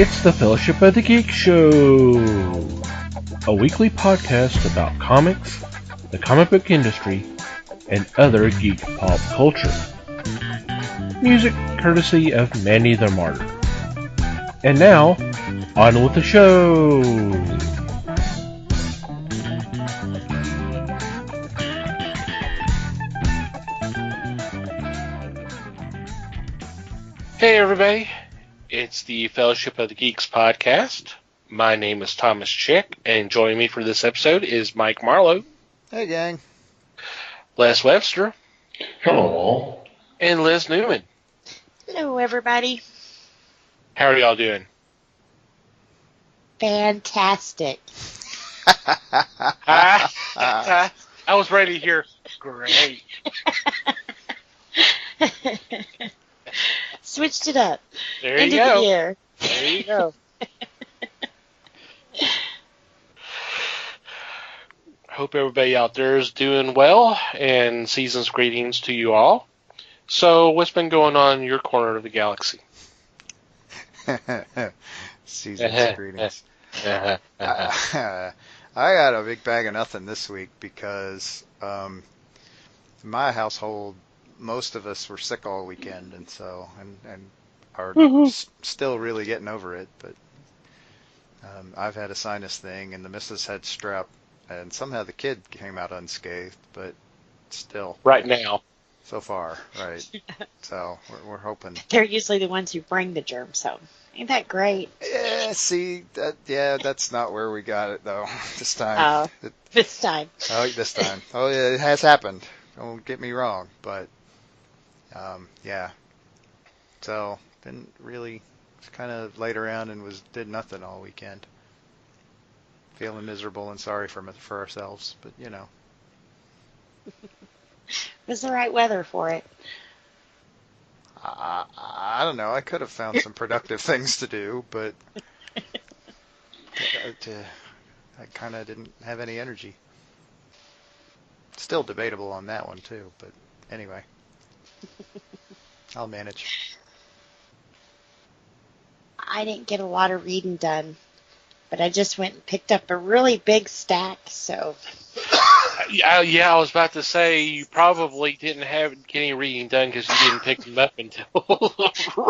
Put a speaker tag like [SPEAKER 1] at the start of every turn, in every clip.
[SPEAKER 1] It's the Fellowship of the Geek Show, a weekly podcast about comics, the comic book industry, and other geek pop culture. Music courtesy of Manny the Martyr. And now, on with the show! Hey everybody, it's the Fellowship of the Geeks podcast. My name is Thomas Chick, and joining me for this episode is Mike Marlowe.
[SPEAKER 2] Hey gang.
[SPEAKER 1] Les Webster.
[SPEAKER 3] Hello all.
[SPEAKER 1] And Liz Newman.
[SPEAKER 4] Hello everybody.
[SPEAKER 1] How are y'all doing?
[SPEAKER 4] Fantastic.
[SPEAKER 1] I was ready to hear, great.
[SPEAKER 4] Switched it up.
[SPEAKER 1] There you go.
[SPEAKER 4] There
[SPEAKER 1] you go. Hope everybody out there is doing well, and season's greetings to you all. So, what's been going on in your corner of the galaxy?
[SPEAKER 2] Season's greetings. I got a big bag of nothing this week because in my household, most of us were sick all weekend, and so and are still really getting over it. But I've had a sinus thing, and the missus had strep, and somehow the kid came out unscathed. But still,
[SPEAKER 1] right now,
[SPEAKER 2] so far, right? So we're hoping.
[SPEAKER 4] They're usually the ones who bring the germs home. Ain't that great?
[SPEAKER 2] Yeah, see, that's not where we got it though. This time.
[SPEAKER 4] This time.
[SPEAKER 2] This time. Oh, yeah, it has happened. Don't get me wrong, but yeah. So didn't really kind of laid around and did nothing all weekend. Feeling miserable and sorry for ourselves, but you know.
[SPEAKER 4] It was the right weather for it.
[SPEAKER 2] I don't know. I could have found some productive things to do, but I kind of didn't have any energy. Still debatable on that one too, but anyway, I'll manage.
[SPEAKER 4] I didn't get a lot of reading done, but I just went and picked up a really big stack, so...
[SPEAKER 1] Yeah, I was about to say, you probably didn't get any reading done because you didn't pick them up until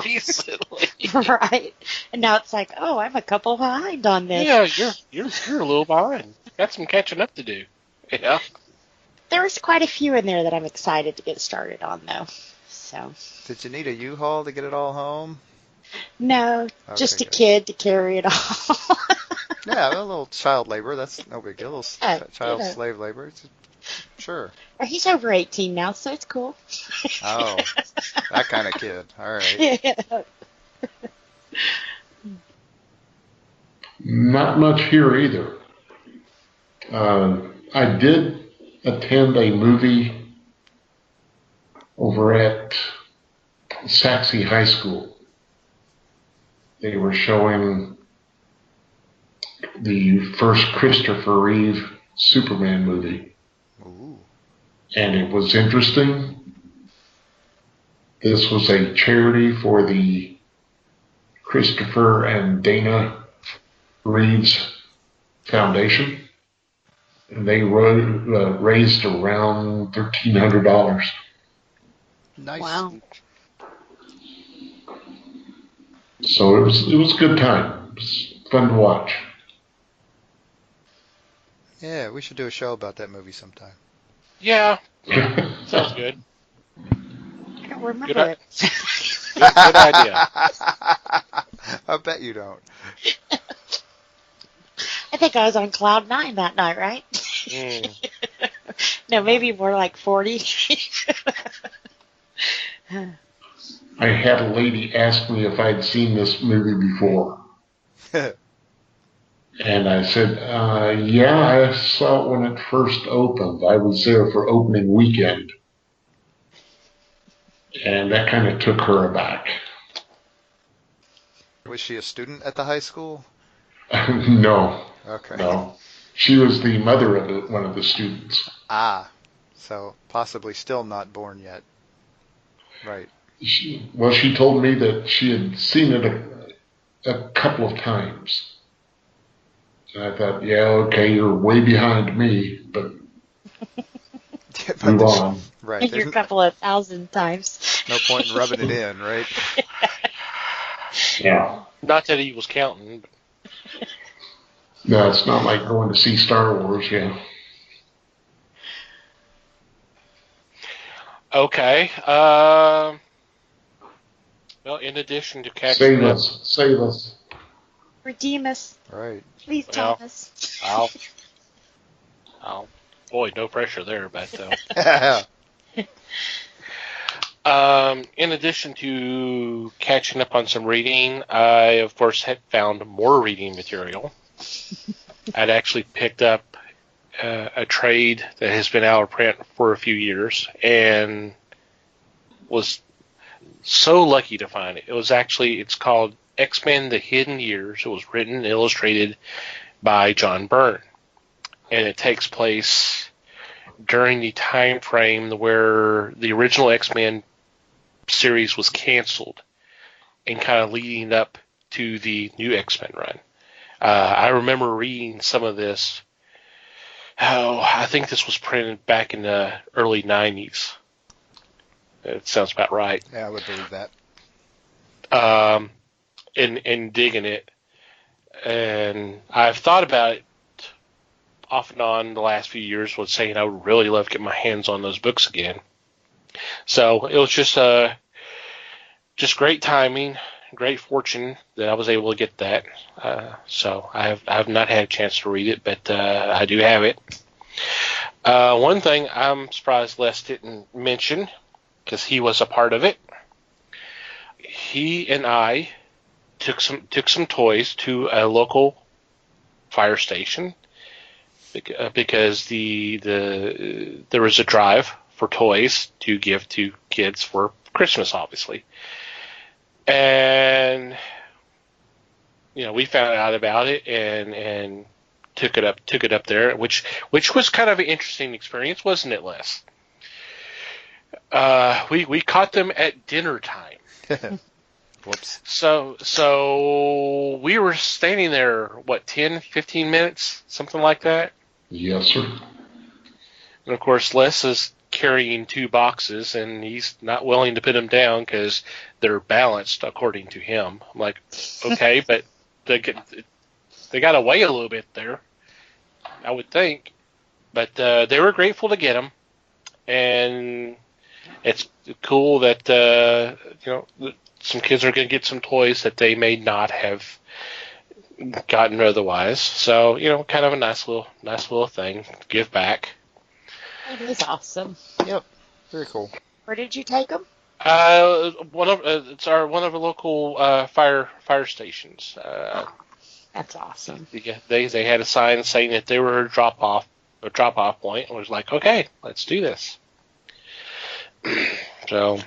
[SPEAKER 1] recently.
[SPEAKER 4] Right. And now it's like, oh, I'm a couple behind on this.
[SPEAKER 1] Yeah, you're a little behind. Got some catching up to do. Yeah.
[SPEAKER 4] There's quite a few in there that I'm excited to get started on, though. So.
[SPEAKER 2] Did you need a U-Haul to get it all home?
[SPEAKER 4] No,
[SPEAKER 2] okay,
[SPEAKER 4] just a
[SPEAKER 2] good.
[SPEAKER 4] kid to carry it all.
[SPEAKER 2] Yeah, a little child labor. That's no big deal. Child slave labor. Sure.
[SPEAKER 4] He's over 18 now, so it's cool.
[SPEAKER 2] Oh, that kind of kid. All right.
[SPEAKER 4] Yeah.
[SPEAKER 3] Not much here either. I did attend a movie over at Saxe High School. They were showing the first Christopher Reeve Superman movie.
[SPEAKER 2] Ooh.
[SPEAKER 3] And it was interesting. This was a charity for the Christopher and Dana Reeves Foundation. And they raised around $1,300.
[SPEAKER 2] Nice.
[SPEAKER 4] Wow.
[SPEAKER 3] So it was a good time. It was fun to watch.
[SPEAKER 2] Yeah, we should do a show about that movie sometime.
[SPEAKER 1] Yeah. Sounds good.
[SPEAKER 4] I don't remember it.
[SPEAKER 1] Good idea.
[SPEAKER 2] I bet you don't.
[SPEAKER 4] I think I was on cloud 9 that night, right? No, maybe more like 40.
[SPEAKER 3] I had a lady ask me if I'd seen this movie before. And I said, yeah, I saw it when it first opened. I was there for opening weekend. And that kind of took her aback.
[SPEAKER 2] Was she a student at the high school?
[SPEAKER 3] No.
[SPEAKER 2] Okay.
[SPEAKER 3] No. She was the mother of one of the students.
[SPEAKER 2] Ah, so possibly still not born yet. Right.
[SPEAKER 3] She told me that she had seen it a couple of times. And I thought, yeah, okay, you're way behind me, but move on.
[SPEAKER 2] Right.
[SPEAKER 4] You're a couple of thousand times.
[SPEAKER 2] No point in rubbing it in, right?
[SPEAKER 3] Yeah.
[SPEAKER 1] Not that he was counting.
[SPEAKER 3] No, it's not like going to see Star Wars, yeah.
[SPEAKER 1] Okay. Well, in addition to catching up,
[SPEAKER 3] Save us.
[SPEAKER 4] Redeem us.
[SPEAKER 2] Right.
[SPEAKER 4] Please,
[SPEAKER 1] Well,
[SPEAKER 4] Thomas.
[SPEAKER 1] boy, no pressure there, but
[SPEAKER 2] Yeah.
[SPEAKER 1] in addition to catching up on some reading, I of course had found more reading material. I'd actually picked up a trade that has been out of print for a few years, and was so lucky to find it. It's called X-Men: The Hidden Years. It was written and illustrated by John Byrne, and it takes place during the time frame where the original X-Men series was canceled, and kind of leading up to the new X-Men run. I remember reading some of this. I think this was printed back in the early 90s. It sounds about right.
[SPEAKER 2] Yeah, I would believe that.
[SPEAKER 1] And digging it. And I've thought about it off and on the last few years, was saying I would really love to get my hands on those books again. So it was just great timing, great fortune that I was able to get that. So I have not had a chance to read it, but I do have it. One thing I'm surprised Les didn't mention, because he was a part of it. He and I took some toys to a local fire station because there was a drive for toys to give to kids for Christmas, obviously. And we found out about it and took it up there, which was kind of an interesting experience, wasn't it, Les? We caught them at dinner time.
[SPEAKER 2] Whoops.
[SPEAKER 1] So we were standing there, 10, 15 minutes, something like that.
[SPEAKER 3] Yes, sir.
[SPEAKER 1] And of course, Les is carrying 2 boxes, and he's not willing to put them down because they're balanced, according to him. I'm like, okay, but they got to weigh a little bit there, I would think. But they were grateful to get them, and it's cool that some kids are going to get some toys that they may not have gotten otherwise. So kind of a nice little thing to give back.
[SPEAKER 4] That is awesome.
[SPEAKER 2] Yep. Very cool.
[SPEAKER 4] Where did you take them?
[SPEAKER 1] One of the local fire stations.
[SPEAKER 4] That's awesome.
[SPEAKER 1] They had a sign saying that they were a drop off point, and was like, okay, let's do this. So,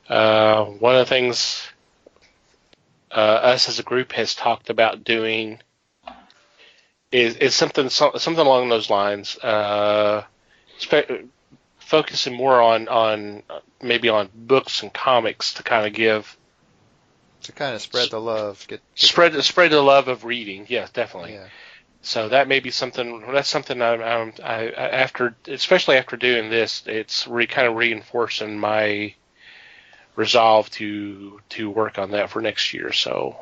[SPEAKER 1] one of the things us as a group has talked about doing is something along those lines. Focusing more on maybe on books and comics to kind of
[SPEAKER 2] spread the love.
[SPEAKER 1] Spread the love of reading. Yes, definitely.
[SPEAKER 2] Yeah.
[SPEAKER 1] So that may be something. That's something especially after doing this, it's kind of reinforcing my resolve to work on that for next year. So,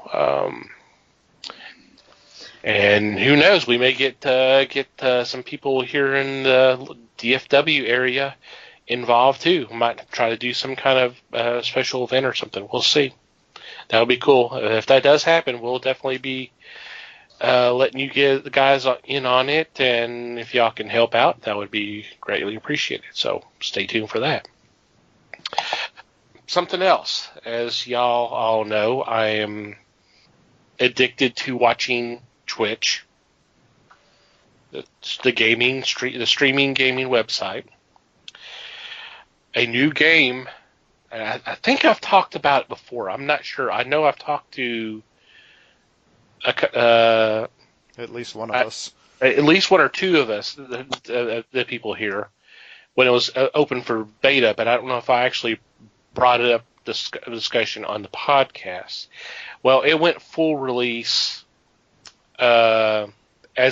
[SPEAKER 1] and who knows, we may get some people here in the DFW area involved too. Might try to do some kind of special event or something. We'll see. That would be cool. If that does happen, we'll definitely be letting you get the guys in on it, and if y'all can help out, that would be greatly appreciated. So stay tuned for that. Something else, as y'all all know, I am addicted to watching Twitch. It's the streaming gaming website. A new game, and I think I've talked about it before. I'm not sure. I know I've talked to
[SPEAKER 2] at least one of us.
[SPEAKER 1] at least one or two of us, the people here, when it was open for beta, but I don't know if I actually brought it up discussion on the podcast. Well, it went full release. As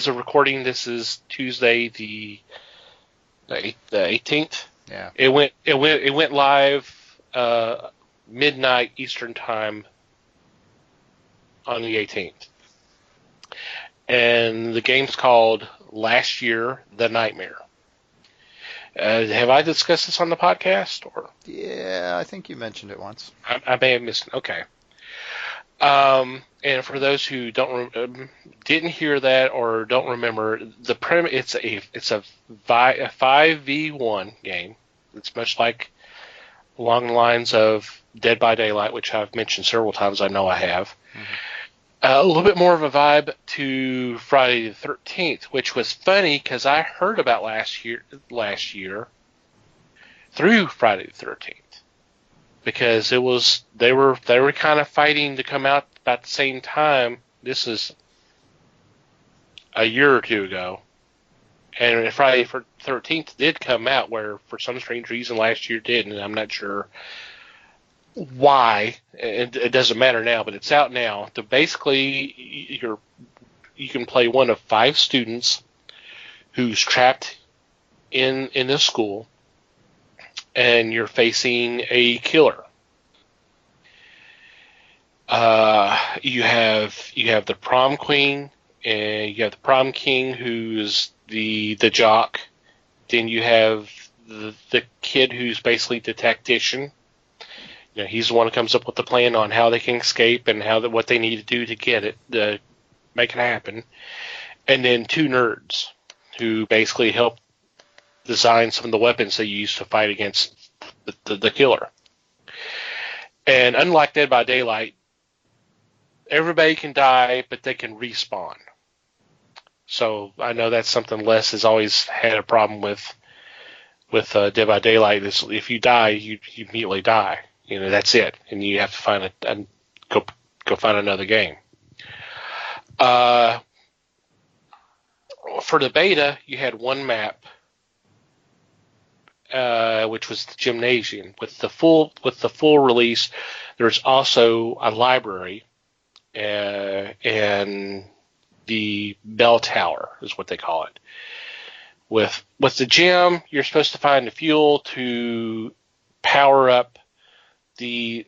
[SPEAKER 1] of recording, this is Tuesday the 18th.
[SPEAKER 2] Yeah.
[SPEAKER 1] It went live midnight Eastern time on the 18th. And the game's called Last Year, The Nightmare. Have I discussed this on the podcast? Or
[SPEAKER 2] Yeah, I think you mentioned it once.
[SPEAKER 1] I may have missed it. Okay. And for those who didn't hear that or don't remember, the premise it's a 5v1 game. It's much like along the lines of Dead by Daylight, which I've mentioned several times. I know I have. Mm-hmm. A little bit more of a vibe to Friday the 13th, which was funny because I heard about last year through Friday the 13th, because they were kind of fighting to come out about the same time. This is a year or two ago, and Friday the 13th did come out, where for some strange reason last year didn't, and I'm not sure why. It doesn't matter now, but it's out now. So basically, you can play one of 5 students who's trapped in this school, and you're facing a killer. You have the prom queen, and you have the prom king, who's the jock. Then you have the kid who's basically the tactician. You know, he's the one who comes up with the plan on how they can escape and what they need to do to get it, to make it happen. And then 2 nerds who basically help design some of the weapons they use to fight against the killer. And unlike Dead by Daylight, everybody can die, but they can respawn. So I know that's something Les has always had a problem with Dead by Daylight. Is if you die, you immediately die. You know, that's it, and you have to find go find another game. For the beta, you had one map, which was the gymnasium. With the full release, there's also a library, and the bell tower is what they call it. With the gym, you're supposed to find the fuel to power up they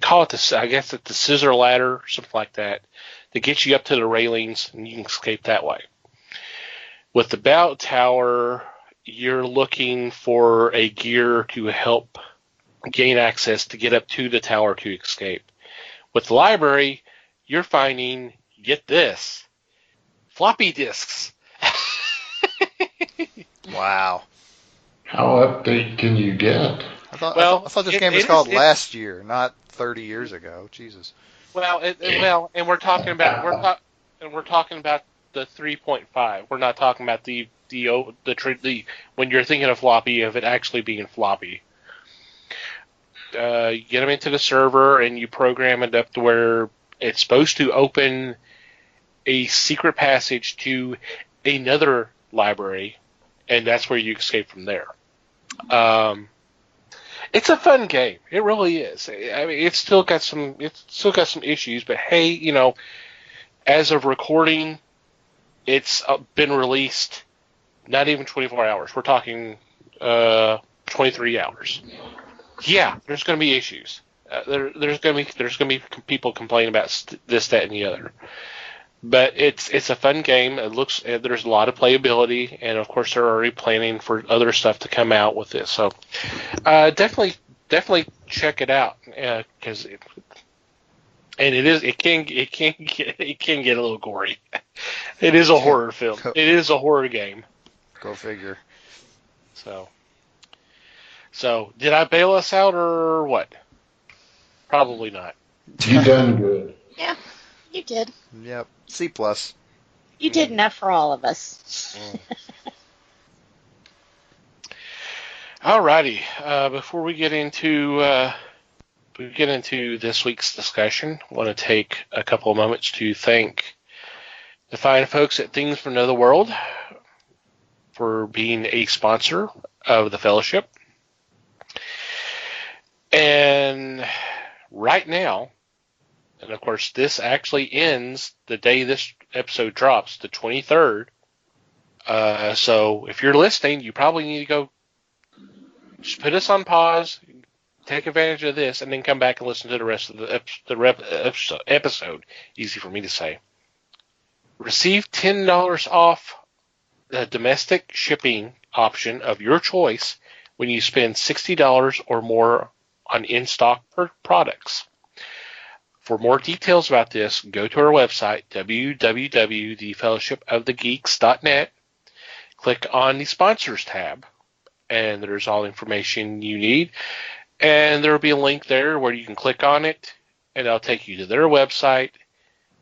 [SPEAKER 1] call it I guess it's the scissor ladder or something like that gets you up to the railings, and you can escape that way. With the bell tower, you're looking for a gear to help gain access to get up to the tower to escape. With the library, you're finding, get this, floppy disks.
[SPEAKER 2] Wow.
[SPEAKER 3] How update can you get?
[SPEAKER 2] I thought this game was called Last Year, not 30 years ago. Jesus.
[SPEAKER 1] Well, and we're talking about the 3.5. We're not talking about the when you're thinking of floppy, of it actually being floppy. You get them into the server, and you program it up to where it's supposed to open a secret passage to another library, and that's where you escape from there. It's a fun game. It really is. I mean, it's still got some issues, but hey, you know, as of recording, it's been released not even 24 hours. We're talking 23 hours. Yeah, there's going to be issues. There's going to be people complaining about this, that, and the other. But it's a fun game. There's a lot of playability, and of course they're already planning for other stuff to come out with this. So definitely check it out, because it can get a little gory. It is a horror film. It is a horror game.
[SPEAKER 2] Go figure.
[SPEAKER 1] So did I bail us out or what? Probably not.
[SPEAKER 3] You done good.
[SPEAKER 4] Yeah, you did.
[SPEAKER 2] Yep. C+.
[SPEAKER 4] You did enough for all of us.
[SPEAKER 1] Alrighty. Before we get into this week's discussion, I want to take a couple of moments to thank the fine folks at Things from Another World for being a sponsor of the Fellowship. And right now, and of course this actually ends the day this episode drops, the 23rd. So if you're listening, you probably need to go just put us on pause, take advantage of this, and then come back and listen to the rest of the episode. Easy for me to say. Receive $10 off the domestic shipping option of your choice when you spend $60 or more on in-stock products. For more details about this, go to our website, www.thefellowshipofthegeeks.net. Click on the Sponsors tab, and there's all the information you need. And there will be a link there where you can click on it, and it'll take you to their website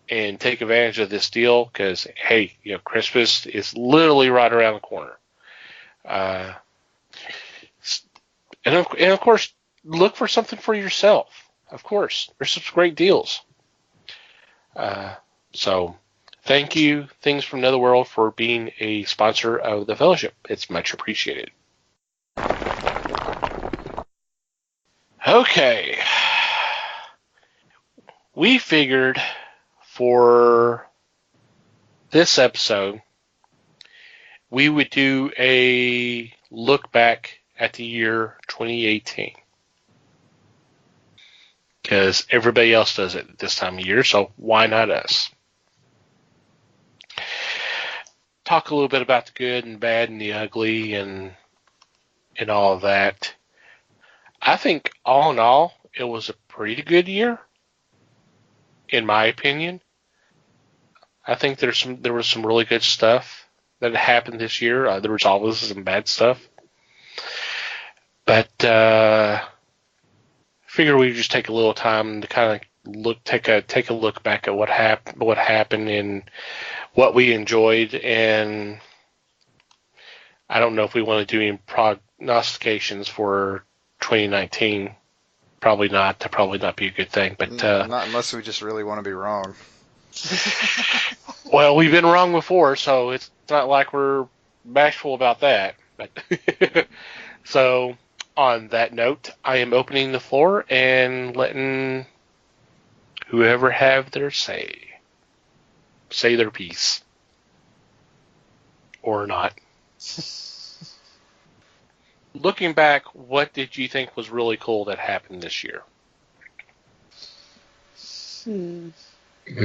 [SPEAKER 1] and take advantage of this deal because, hey, Christmas is literally right around the corner. And of course, look for something for yourself. Of course, there's some great deals. So thank you, Things from Another World, for being a sponsor of the Fellowship. It's much appreciated. Okay. We figured for this episode, we would do a look back at the year 2018. Because everybody else does it this time of year, so why not us? Talk a little bit about the good and bad and the ugly and all of that. I think all in all, it was a pretty good year, in my opinion. I think there was some really good stuff that happened this year. There was always some bad stuff, but figure we just take a little time to kind of take a look back at what happened and what we enjoyed. And I don't know if we want to do any prognostications for 2019. Probably not. That'd probably not be a good thing. But
[SPEAKER 2] not unless we just really want to be wrong.
[SPEAKER 1] Well, we've been wrong before, so it's not like we're bashful about that. But so, on that note, I am opening the floor and letting whoever have their say their piece. Or not. Looking back, what did you think was really cool that happened this year?
[SPEAKER 3] The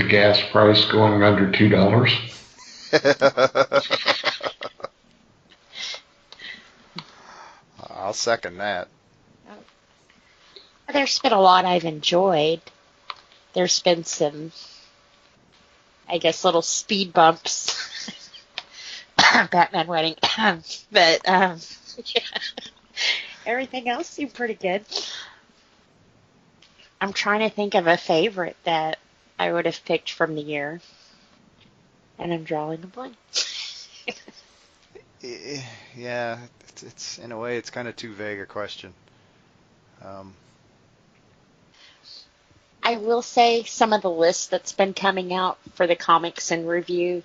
[SPEAKER 3] gas price going under $2.
[SPEAKER 2] I'll second that.
[SPEAKER 4] There's been a lot I've enjoyed. There's been some, I guess, little speed bumps. Batman wedding. But, yeah. Everything else seemed pretty good. I'm trying to think of a favorite that I would have picked from the year. And I'm drawing a blank.
[SPEAKER 2] Yeah, it's in a way, it's kind of too vague a question.
[SPEAKER 4] I will say some of the lists that's been coming out for the comics and review,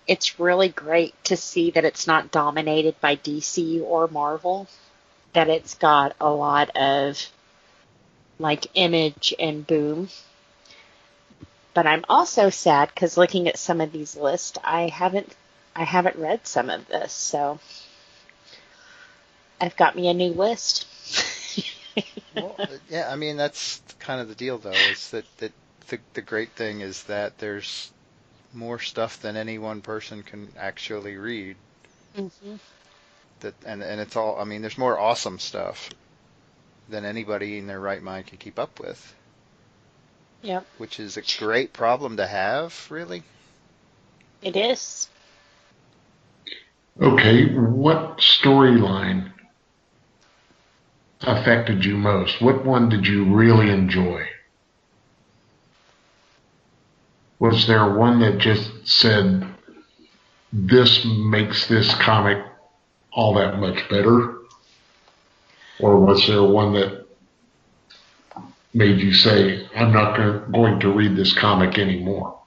[SPEAKER 4] it's really great to see that it's not dominated by DC or Marvel, that it's got a lot of like Image and Boom. But I'm also sad because looking at some of these lists, I haven't read some of this, so I've got me a new list.
[SPEAKER 2] Well, yeah, I mean, that's kind of the deal, though, is that the great thing is that there's more stuff than any one person can actually read.
[SPEAKER 4] Mm-hmm.
[SPEAKER 2] And it's all, I mean, there's more awesome stuff than anybody in their right mind can keep up with.
[SPEAKER 4] Yep.
[SPEAKER 2] Which is a great problem to have, really.
[SPEAKER 4] It is.
[SPEAKER 3] Okay, what storyline affected you most? What one did you really enjoy? Was there one that just said, this makes this comic all that much better? Or was there one that made you say, I'm not going to read this comic anymore?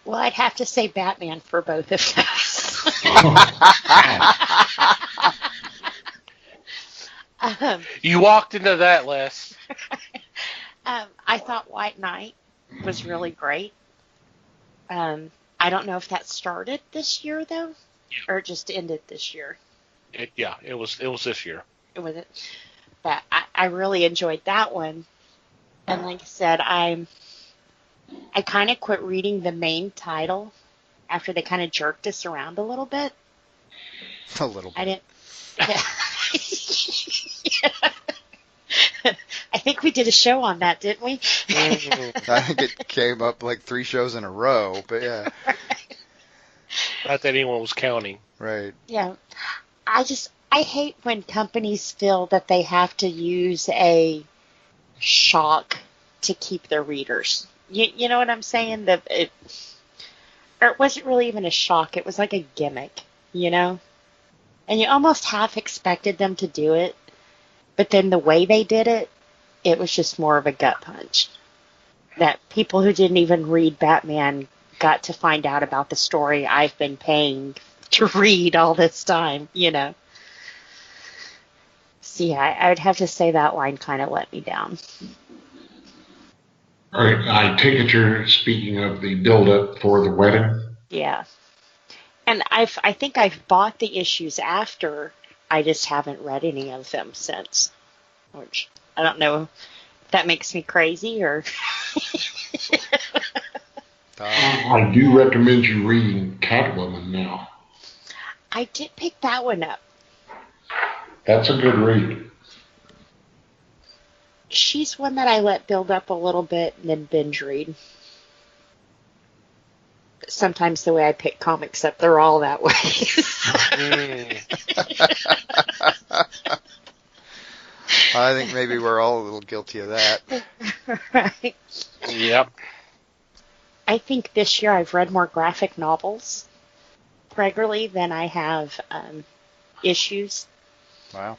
[SPEAKER 4] Well, I'd have to say Batman for both of those. um,
[SPEAKER 1] You walked into that, Les.
[SPEAKER 4] I thought White Knight was really great. I don't know if that started this year though, or it just ended this year.
[SPEAKER 1] It was this year.
[SPEAKER 4] Was it? But I really enjoyed that one. And like I said, I kind of quit reading the main title after they kind of jerked us around a little bit.
[SPEAKER 2] A little bit.
[SPEAKER 4] I didn't. I think we did a show on that, didn't we?
[SPEAKER 2] I think it came up like 3 shows in a row, but yeah.
[SPEAKER 1] Not that anyone was counting.
[SPEAKER 2] Right.
[SPEAKER 4] Yeah. I hate when companies feel that they have to use a shock to keep their readers. You know what I'm saying? Or it wasn't really even a shock. It was like a gimmick, you know? And you almost half expected them to do it, but then the way they did it, it was just more of a gut punch. That people who didn't even read Batman got to find out about the story I've been paying to read all this time, you know? So yeah, I would have to say that line kind of let me down.
[SPEAKER 3] All right, I take it you're speaking of the build-up for the wedding.
[SPEAKER 4] Yeah. And I think I've bought the issues after. I just haven't read any of them since. Which I don't know if that makes me crazy or.
[SPEAKER 3] I do recommend you reading Catwoman now.
[SPEAKER 4] I did pick that one up.
[SPEAKER 3] That's a good read.
[SPEAKER 4] She's one that I let build up a little bit and then binge read. Sometimes the way I pick comics up, they're all that way.
[SPEAKER 2] I think maybe we're all a little guilty of that.
[SPEAKER 4] Right.
[SPEAKER 1] Yep.
[SPEAKER 4] I think this year I've read more graphic novels regularly than I have issues.
[SPEAKER 2] Wow.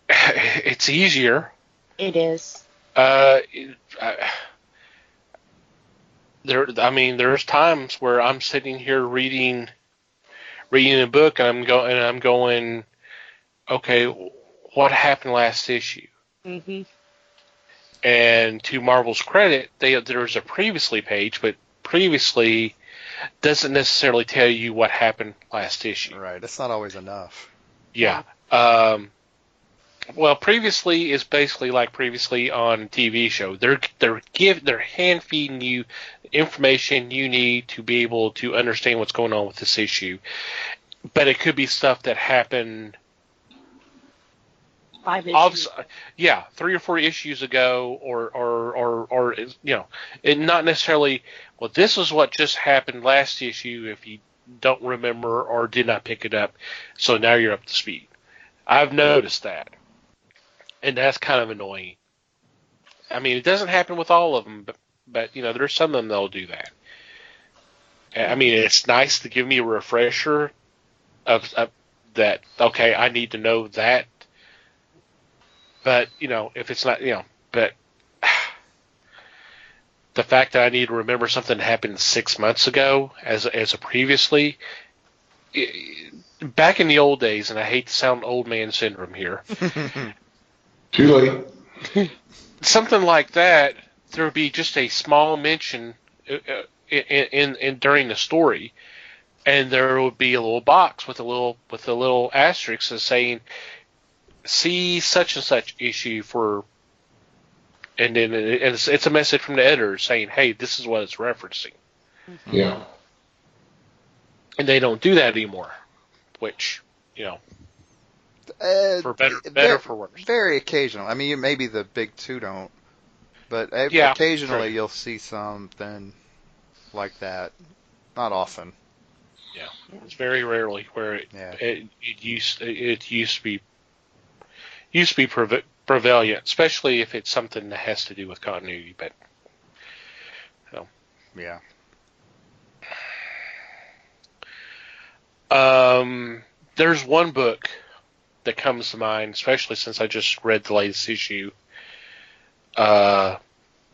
[SPEAKER 1] It's easier.
[SPEAKER 4] It is.
[SPEAKER 1] There's times where I'm sitting here reading a book, and I'm going, okay, what happened last issue?
[SPEAKER 4] Mm-hmm.
[SPEAKER 1] And to Marvel's credit, there's a previously page, but previously doesn't necessarily tell you what happened last issue.
[SPEAKER 2] Right. It's not always enough.
[SPEAKER 1] Yeah. Well, previously is basically like previously on TV show. They're hand feeding you information you need to be able to understand what's going on with this issue. But it could be stuff that happened
[SPEAKER 4] 5 issues.
[SPEAKER 1] Yeah, 3 or 4 issues ago, or it not necessarily. Well, this is what just happened last issue. If you don't remember or did not pick it up, so now you're up to speed. I've noticed that, and that's kind of annoying. I mean, it doesn't happen with all of them, but there's some of them that'll do that. I mean, it's nice to give me a refresher of that. Okay, I need to know that. But, if it's not, but the fact that I need to remember something that happened 6 months ago as a previously, back in the old days, and I hate to sound old man syndrome here.
[SPEAKER 3] Too late.
[SPEAKER 1] Something like that, there would be just a small mention in during the story, and there would be a little box with a little asterisk saying, see such and such issue for, and then it's a message from the editor saying, hey, this is what it's referencing.
[SPEAKER 3] Yeah.
[SPEAKER 1] And they don't do that anymore, which, for better or for worse.
[SPEAKER 2] Very occasional. I mean, maybe the big two don't, but occasionally you'll see something like that. Not often.
[SPEAKER 1] Yeah, it's very rarely where it used to be prevalent, especially if it's something that has to do with continuity. But
[SPEAKER 2] yeah.
[SPEAKER 1] There's one book that comes to mind, especially since I just read the latest issue.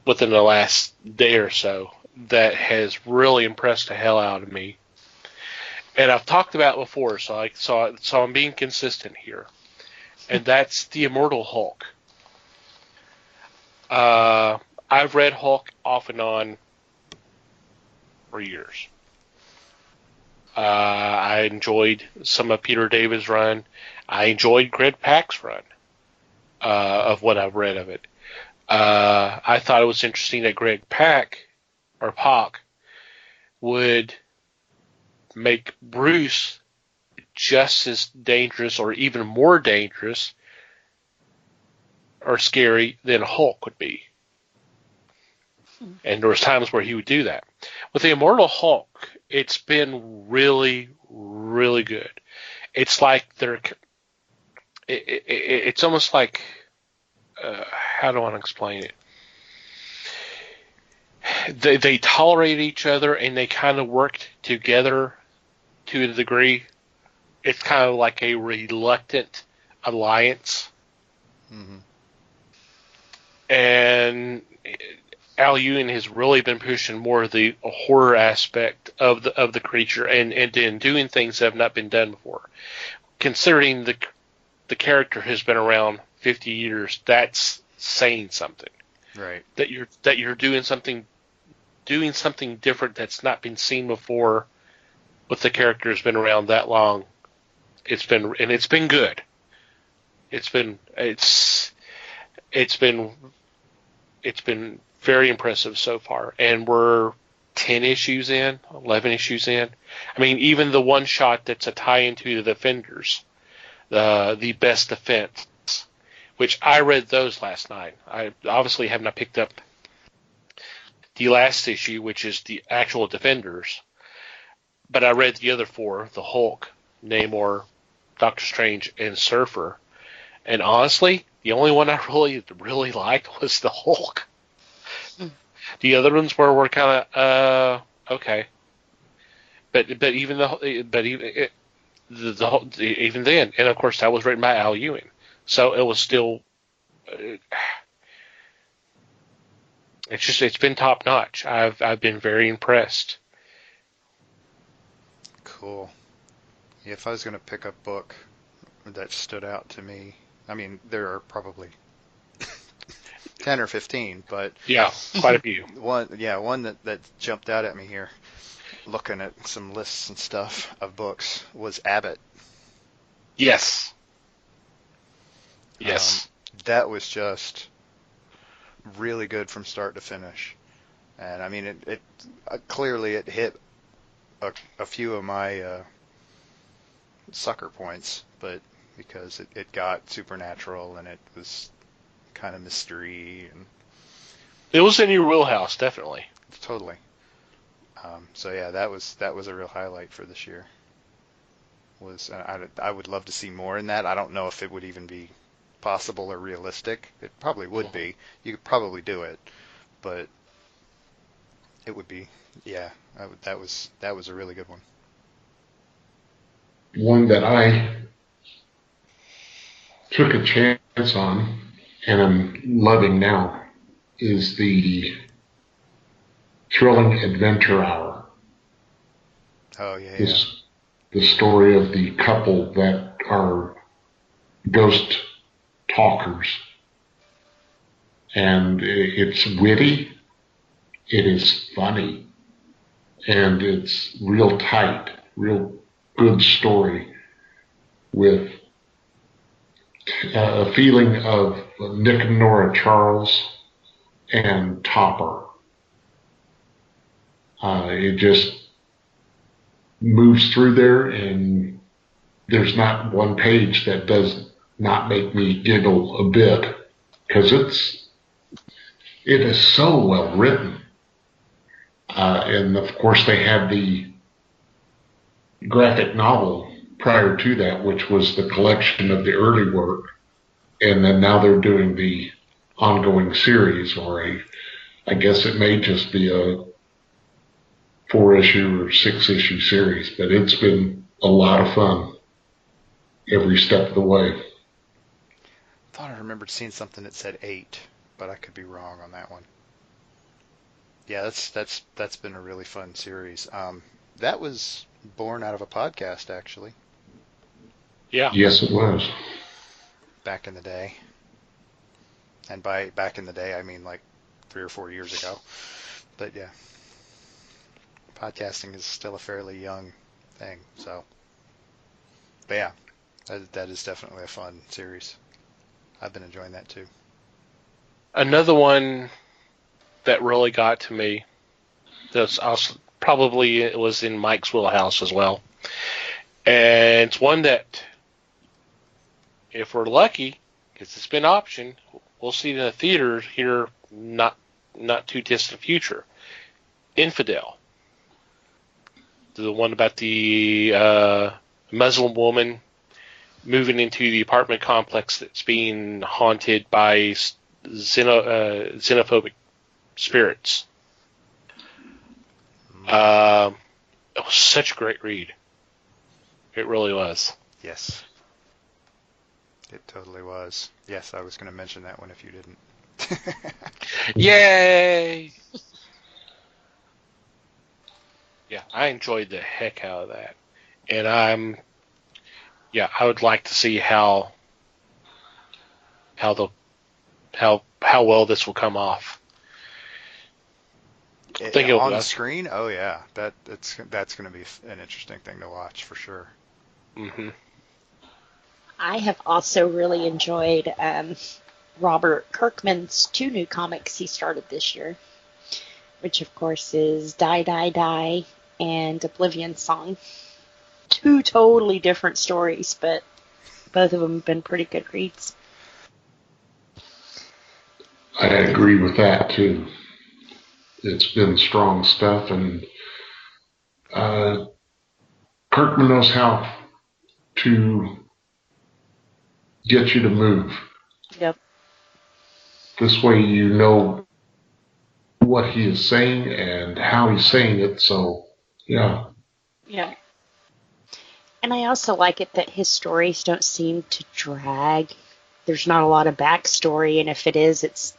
[SPEAKER 1] within the last day or so that has really impressed the hell out of me. And I've talked about it before, so I'm being consistent here. And that's the Immortal Hulk. I've read Hulk off and on for years. I enjoyed some of Peter David's run. I enjoyed Greg Pak's run of what I've read of it. I thought it was interesting that Greg Pak would make Bruce just as dangerous or even more dangerous or scary than Hulk would be. And there was times where he would do that. With the Immortal Hulk, it's been really, really good. It's like it's almost like, how do I want to explain it? They tolerate each other and they kind of worked together to a degree. It's kind of like a reluctant alliance.
[SPEAKER 2] Mm-hmm.
[SPEAKER 1] And Al Ewing has really been pushing more of the horror aspect of the creature and then doing things that have not been done before. Considering the character has been around 50 years, that's saying something.
[SPEAKER 2] Right.
[SPEAKER 1] That you're doing something different that's not been seen before with the character has been around that long. It's been good. It's been very impressive so far, and we're 10 issues in, 11 issues in. I mean, even the one shot that's a tie into the Defenders, the Best Defense, which I read those last night. I obviously have not picked up the last issue, which is the actual Defenders, but I read the other four: the Hulk, Namor, Doctor Strange, and Surfer. And honestly, the only one I really liked was the Hulk. The other ones were kind of okay, but even even then, and of course that was written by Al Ewing, so it was still. It's been top notch. I've been very impressed.
[SPEAKER 2] Cool. Yeah, if I was going to pick a book that stood out to me, I mean, there are probably 10 or 15, but
[SPEAKER 1] yeah, quite a few.
[SPEAKER 2] One that jumped out at me here, looking at some lists and stuff of books, was Abbott.
[SPEAKER 1] Yes.
[SPEAKER 2] That was just really good from start to finish, and I mean, it clearly it hit a few of my sucker points, but because it got supernatural and it was kind of mystery, and
[SPEAKER 1] it was in your wheelhouse, definitely.
[SPEAKER 2] Totally. So yeah, that was a real highlight for this year. I would love to see more in that. I don't know if it would even be possible or realistic. It probably would be. You could probably do it, but it would be. Yeah, that was a really good one.
[SPEAKER 3] One that I took a chance on and I'm loving now is the Thrilling Adventure Hour.
[SPEAKER 2] Oh, yeah.
[SPEAKER 3] The story of the couple that are ghost talkers. And it's witty, it is funny, and it's real tight, real good story with a feeling of Nick and Nora Charles and Topper. It just moves through there, and there's not one page that does not make me giggle a bit, because it is so well written. And of course they had the graphic novel prior to that, which was the collection of the early work, and then now they're doing the ongoing series, or I guess it may just be a 4-issue or 6-issue series, but it's been a lot of fun every step of the way.
[SPEAKER 2] I thought I remembered seeing something that said 8, but I could be wrong on that one. Yeah, that's been a really fun series. That was born out of a podcast, actually,
[SPEAKER 1] Yeah.
[SPEAKER 3] Yes, it was.
[SPEAKER 2] back in the day. And by back in the day, I mean like 3 or 4 years ago. But yeah, podcasting is still a fairly young thing. So, but yeah, that is definitely a fun series. I've been enjoying that too.
[SPEAKER 1] Another one that really got to me, that's also probably it was in Mike's wheelhouse as well. And it's one that, if we're lucky, because it's been optioned, we'll see it in the theaters here not too distant future. Infidel. The one about the Muslim woman moving into the apartment complex that's being haunted by xenophobic spirits. It was such a great read. It really was.
[SPEAKER 2] Yes, it totally was. Yes, I was going to mention that one if you didn't.
[SPEAKER 1] Yay! Yeah, I enjoyed the heck out of that. And I would like to see how well this will come off. I think it'll
[SPEAKER 2] On
[SPEAKER 1] be
[SPEAKER 2] the
[SPEAKER 1] awesome.
[SPEAKER 2] screen, oh yeah, that's going to be an interesting thing to watch for sure.
[SPEAKER 1] Mm-hmm.
[SPEAKER 4] I have also really enjoyed Robert Kirkman's 2 new comics he started this year, which of course is Die, Die, Die and Oblivion Song. 2 totally different stories, but both of them have been pretty good reads.
[SPEAKER 3] I agree with that too. It's been strong stuff, and Kirkman knows how to get you to move.
[SPEAKER 4] Yep.
[SPEAKER 3] This way you know what he is saying and how he's saying it, so yeah.
[SPEAKER 4] Yeah. And I also like it that his stories don't seem to drag. There's not a lot of backstory, and if it is, it's,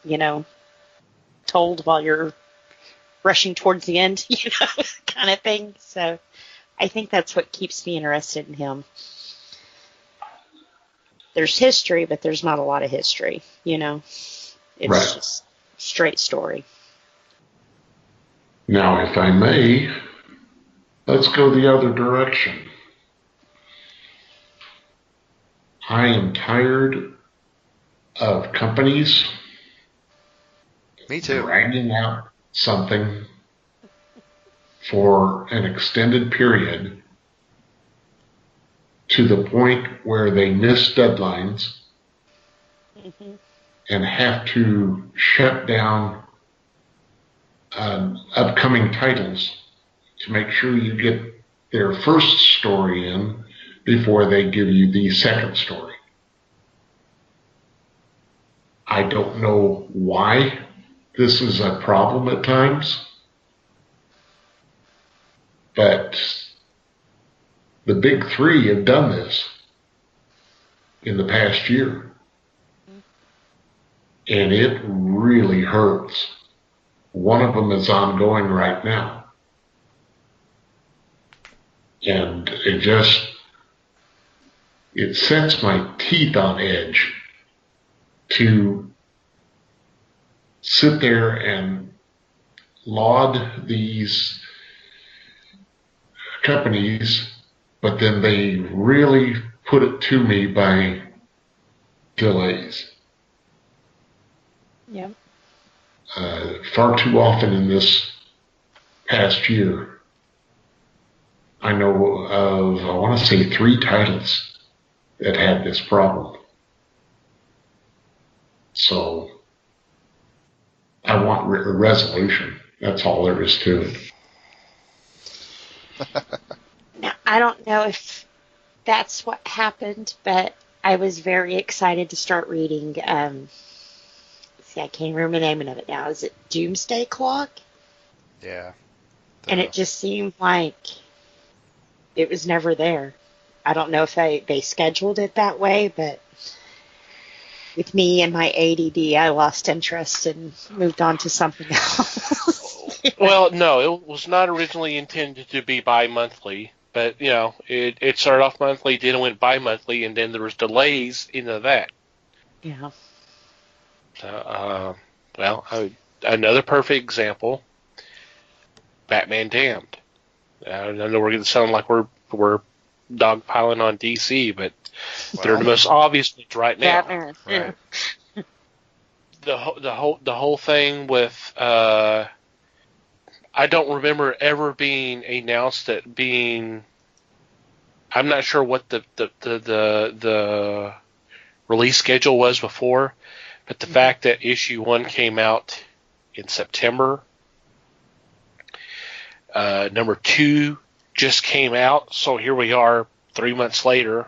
[SPEAKER 4] told while you're rushing towards the end, kind of thing. So I think that's what keeps me interested in him. There's history, but there's not a lot of history, It's
[SPEAKER 3] Right.
[SPEAKER 4] just straight story.
[SPEAKER 3] Now, if I may, let's go the other direction. I am tired of companies
[SPEAKER 2] Me too.
[SPEAKER 3] dragging out something for an extended period to the point where they miss deadlines and have to shut down upcoming titles to make sure you get their first story in before they give you the second story. I don't know why this is a problem at times, but the big 3 have done this in the past year, and it really hurts. One of them is ongoing right now, and it sets my teeth on edge to sit there and laud these companies, but then they really put it to me by delays.
[SPEAKER 4] Yeah.
[SPEAKER 3] Far too often in this past year, I know of, I want to say 3 titles that had this problem. So I want a resolution. That's all there is to it.
[SPEAKER 4] Now, I don't know if that's what happened, but I was very excited to start reading. I can't remember the name of it now. Is it Doomsday Clock?
[SPEAKER 2] Yeah.
[SPEAKER 4] And it just seemed like it was never there. I don't know if they scheduled it that way, but with me and my ADD, I lost interest and moved on to something else.
[SPEAKER 1] Well, no, it was not originally intended to be bi-monthly, but it started off monthly, then it went bi-monthly, and then there was delays into that.
[SPEAKER 4] Yeah.
[SPEAKER 1] Well, another perfect example: Batman Damned. I know we're going to sound like we're dogpiling on DC, but they're the most obvious ones right now.
[SPEAKER 4] Batman.
[SPEAKER 2] Right.
[SPEAKER 1] The whole thing with I don't remember ever being announced that being. I'm not sure what the release schedule was before, but the fact that issue 1 came out in September, number 2 just came out, so here we are 3 months later,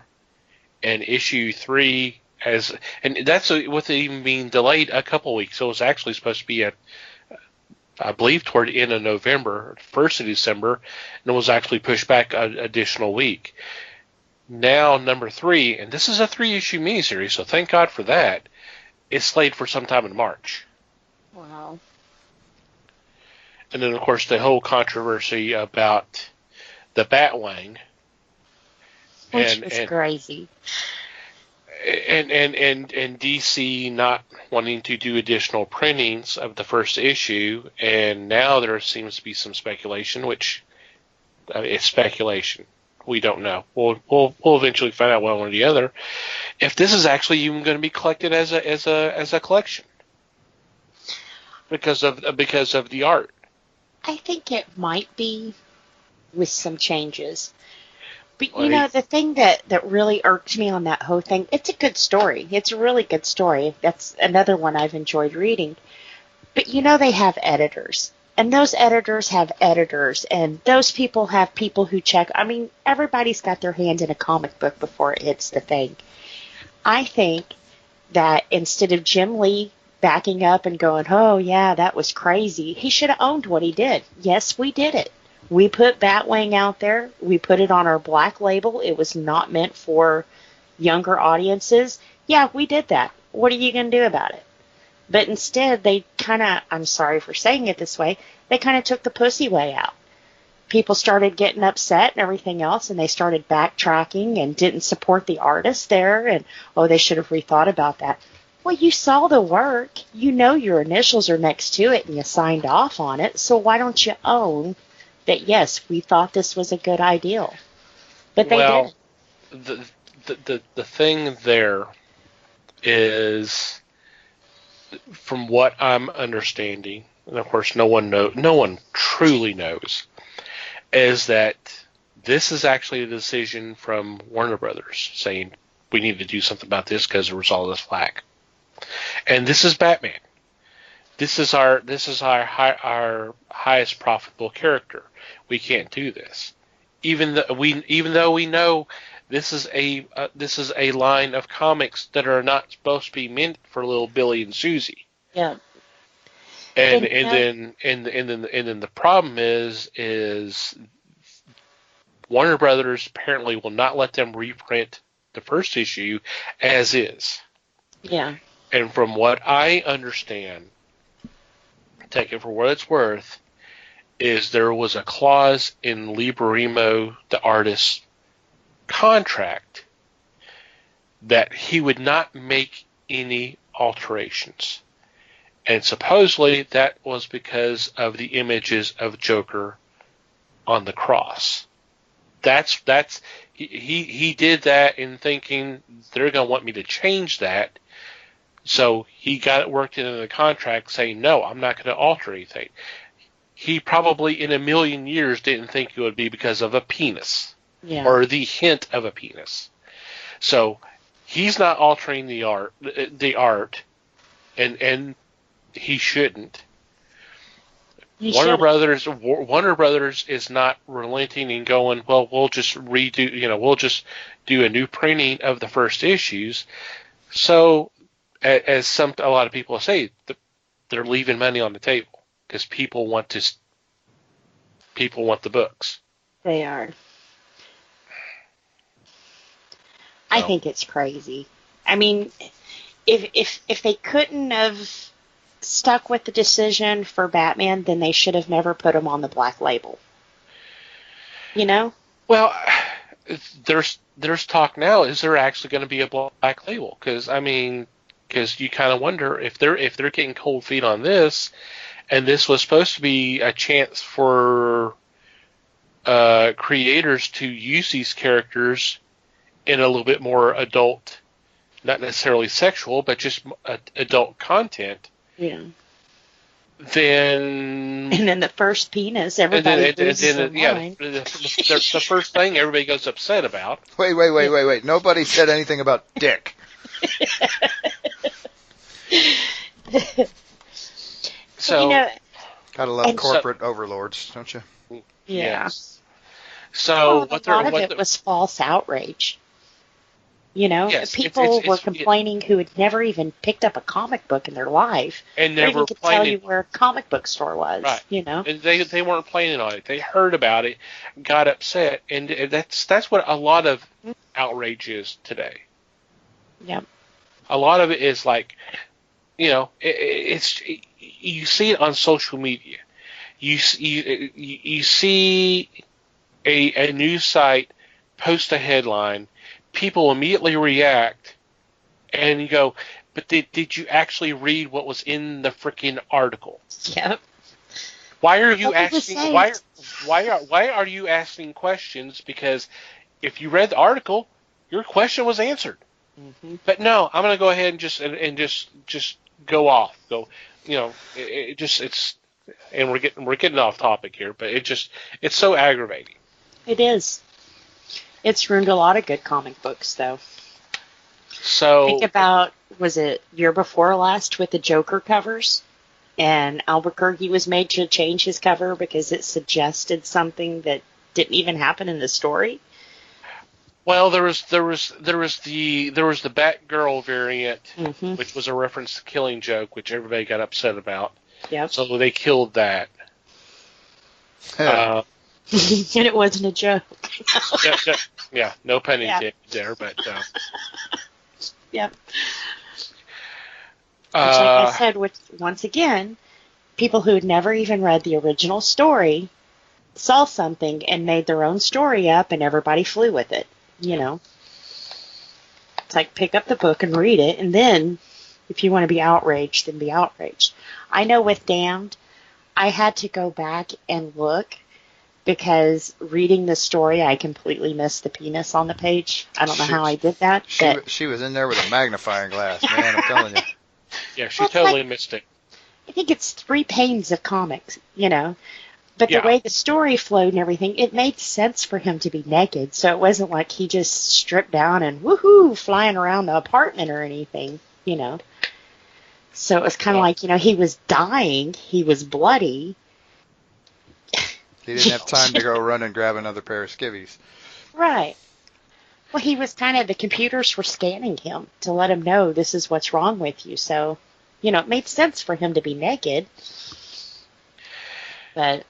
[SPEAKER 1] and issue 3 and that's with it even being delayed a couple of weeks. So it was actually supposed to be I believe toward the end of November, 1st of December, and it was actually pushed back an additional week. Now, number 3, and this is a 3-issue miniseries, so thank God for that, is slated for sometime in March.
[SPEAKER 4] Wow.
[SPEAKER 1] And then, of course, the whole controversy about the Batwing.
[SPEAKER 4] Which was crazy.
[SPEAKER 1] And DC not wanting to do additional printings of the first issue, and now there seems to be some speculation, which it's speculation. We don't know. We'll eventually find out one or the other if this is actually even going to be collected as a collection because of the art.
[SPEAKER 4] I think it might be with some changes. But, the thing that really irked me on that whole thing, it's a good story. It's a really good story. That's another one I've enjoyed reading. But, they have editors. And those editors have editors. And those people have people who check. I mean, everybody's got their hand in a comic book before it hits the thing. I think that instead of Jim Lee backing up and going, oh, yeah, that was crazy, he should have owned what he did. Yes, we did it. We put Batwing out there. We put it on our black label. It was not meant for younger audiences. Yeah, we did that. What are you going to do about it? But instead, they kind of, I'm sorry for saying it this way, they kind of took the pussy way out. People started getting upset and everything else, and they started backtracking and didn't support the artist there, and, oh, they should have rethought about that. Well, you saw the work. You know your initials are next to it, and you signed off on it, so why don't you own that, yes, we thought this was a good ideal. But they didn't.
[SPEAKER 1] The thing there is, from what I'm understanding, and of course no one truly knows, is that this is actually a decision from Warner Brothers saying we need to do something about this because there was all this flack. And this is Batman. This is our highest profitable character. We can't do this, even though we know this is a line of comics that are not supposed to be meant for little Billy and Susie.
[SPEAKER 4] Yeah.
[SPEAKER 1] And then the problem is Warner Brothers apparently will not let them reprint the first issue as is.
[SPEAKER 4] Yeah.
[SPEAKER 1] And from what I understand, take it for what it's worth, is there was a clause in Lee Barrimo, the artist's contract, that he would not make any alterations. And supposedly that was because of the images of Joker on the cross. He did that in thinking they're going to want me to change that. So he got it worked into the contract saying, no, I'm not going to alter anything. He probably in a million years didn't think it would be because of a penis.
[SPEAKER 4] Yeah.
[SPEAKER 1] Or the hint of a penis. So he's not altering the art, and he shouldn't. Warner Brothers is not relenting and going, well, we'll just do a new printing of the first issues. So, as a lot of people say, they're leaving money on the table because people want the books.
[SPEAKER 4] They are. I think it's crazy. I mean, if they couldn't have stuck with the decision for Batman, then they should have never put him on the Black Label. You know?
[SPEAKER 1] Well, there's talk now. Is there actually going to be a Black Label? Because you kind of wonder if they're getting cold feet on this, and this was supposed to be a chance for creators to use these characters in a little bit more adult, not necessarily sexual, but just adult content.
[SPEAKER 4] Yeah.
[SPEAKER 1] And
[SPEAKER 4] then the first penis, everybody loses their mind.
[SPEAKER 1] The first thing everybody goes upset about.
[SPEAKER 2] Wait. Nobody said anything about dick.
[SPEAKER 1] So,
[SPEAKER 2] gotta love corporate overlords, don't you?
[SPEAKER 4] Yeah.
[SPEAKER 1] Yes. So
[SPEAKER 4] a lot of it was false outrage.
[SPEAKER 1] Yes,
[SPEAKER 4] people were complaining who had never even picked up a comic book in their life,
[SPEAKER 1] and never
[SPEAKER 4] even could tell you where a comic book store was.
[SPEAKER 1] Right.
[SPEAKER 4] And
[SPEAKER 1] they weren't planning on it. They heard about it, got upset, and that's what a lot of outrage is today.
[SPEAKER 4] Yep.
[SPEAKER 1] A lot of it is like, it's you see it on social media. You see a news site post a headline. People immediately react, and you go, but did you actually read what was in the freaking article?
[SPEAKER 4] Yep.
[SPEAKER 1] Why are you asking? Why are you asking questions? Because if you read the article, your question was answered.
[SPEAKER 4] Mm-hmm.
[SPEAKER 1] But no, I'm going to go ahead and just go off. And we're getting off topic here, but it's so aggravating.
[SPEAKER 4] It is. It's ruined a lot of good comic books, though.
[SPEAKER 1] So
[SPEAKER 4] think about, was it year before last with the Joker covers? And Albuquerque was made to change his cover because it suggested something that didn't even happen in the story.
[SPEAKER 1] Well, there was the Batgirl variant,
[SPEAKER 4] mm-hmm.
[SPEAKER 1] which was a reference to Killing Joke, which everybody got upset about.
[SPEAKER 4] Yep.
[SPEAKER 1] So they killed that.
[SPEAKER 4] And it wasn't a joke.
[SPEAKER 1] No pun intended there, but.
[SPEAKER 4] Yep. Which, like I said, once again, people who had never even read the original story saw something and made their own story up, and everybody flew with it. It's like, pick up the book and read it, and then if you want to be outraged, then be outraged. I know with Damned, I had to go back and look because reading the story, I completely missed the penis on the page. I don't know how I did that.
[SPEAKER 2] She was in there with a magnifying glass, man, I'm telling you.
[SPEAKER 1] Yeah, she totally missed it.
[SPEAKER 4] I think it's 3 panes of comics, But the way the story flowed and everything, it made sense for him to be naked. So it wasn't like he just stripped down and woohoo, flying around the apartment or anything, So it was kind of like, he was dying. He was bloody.
[SPEAKER 2] He didn't have time to go run and grab another pair of skivvies.
[SPEAKER 4] Right. Well, he was the computers were scanning him to let him know this is what's wrong with you. So, it made sense for him to be naked. But,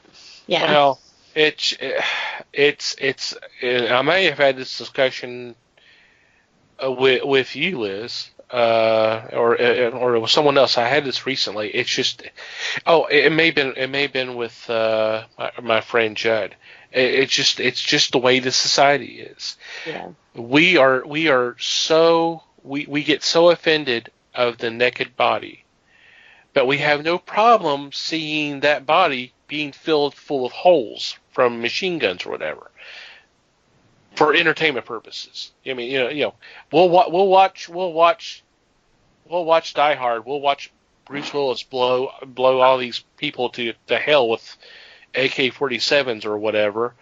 [SPEAKER 4] yeah.
[SPEAKER 1] Well, it's I may have had this discussion with you, Liz, or with someone else. I had this recently. It's just, it may have been with my friend Judd. It's just the way the society is.
[SPEAKER 4] Yeah. We
[SPEAKER 1] get so offended of the naked body, but we have no problem seeing that body being filled full of holes from machine guns or whatever for entertainment purposes. I mean, we'll watch Die Hard. We'll watch Bruce Willis blow all these people to hell with AK-47s or whatever.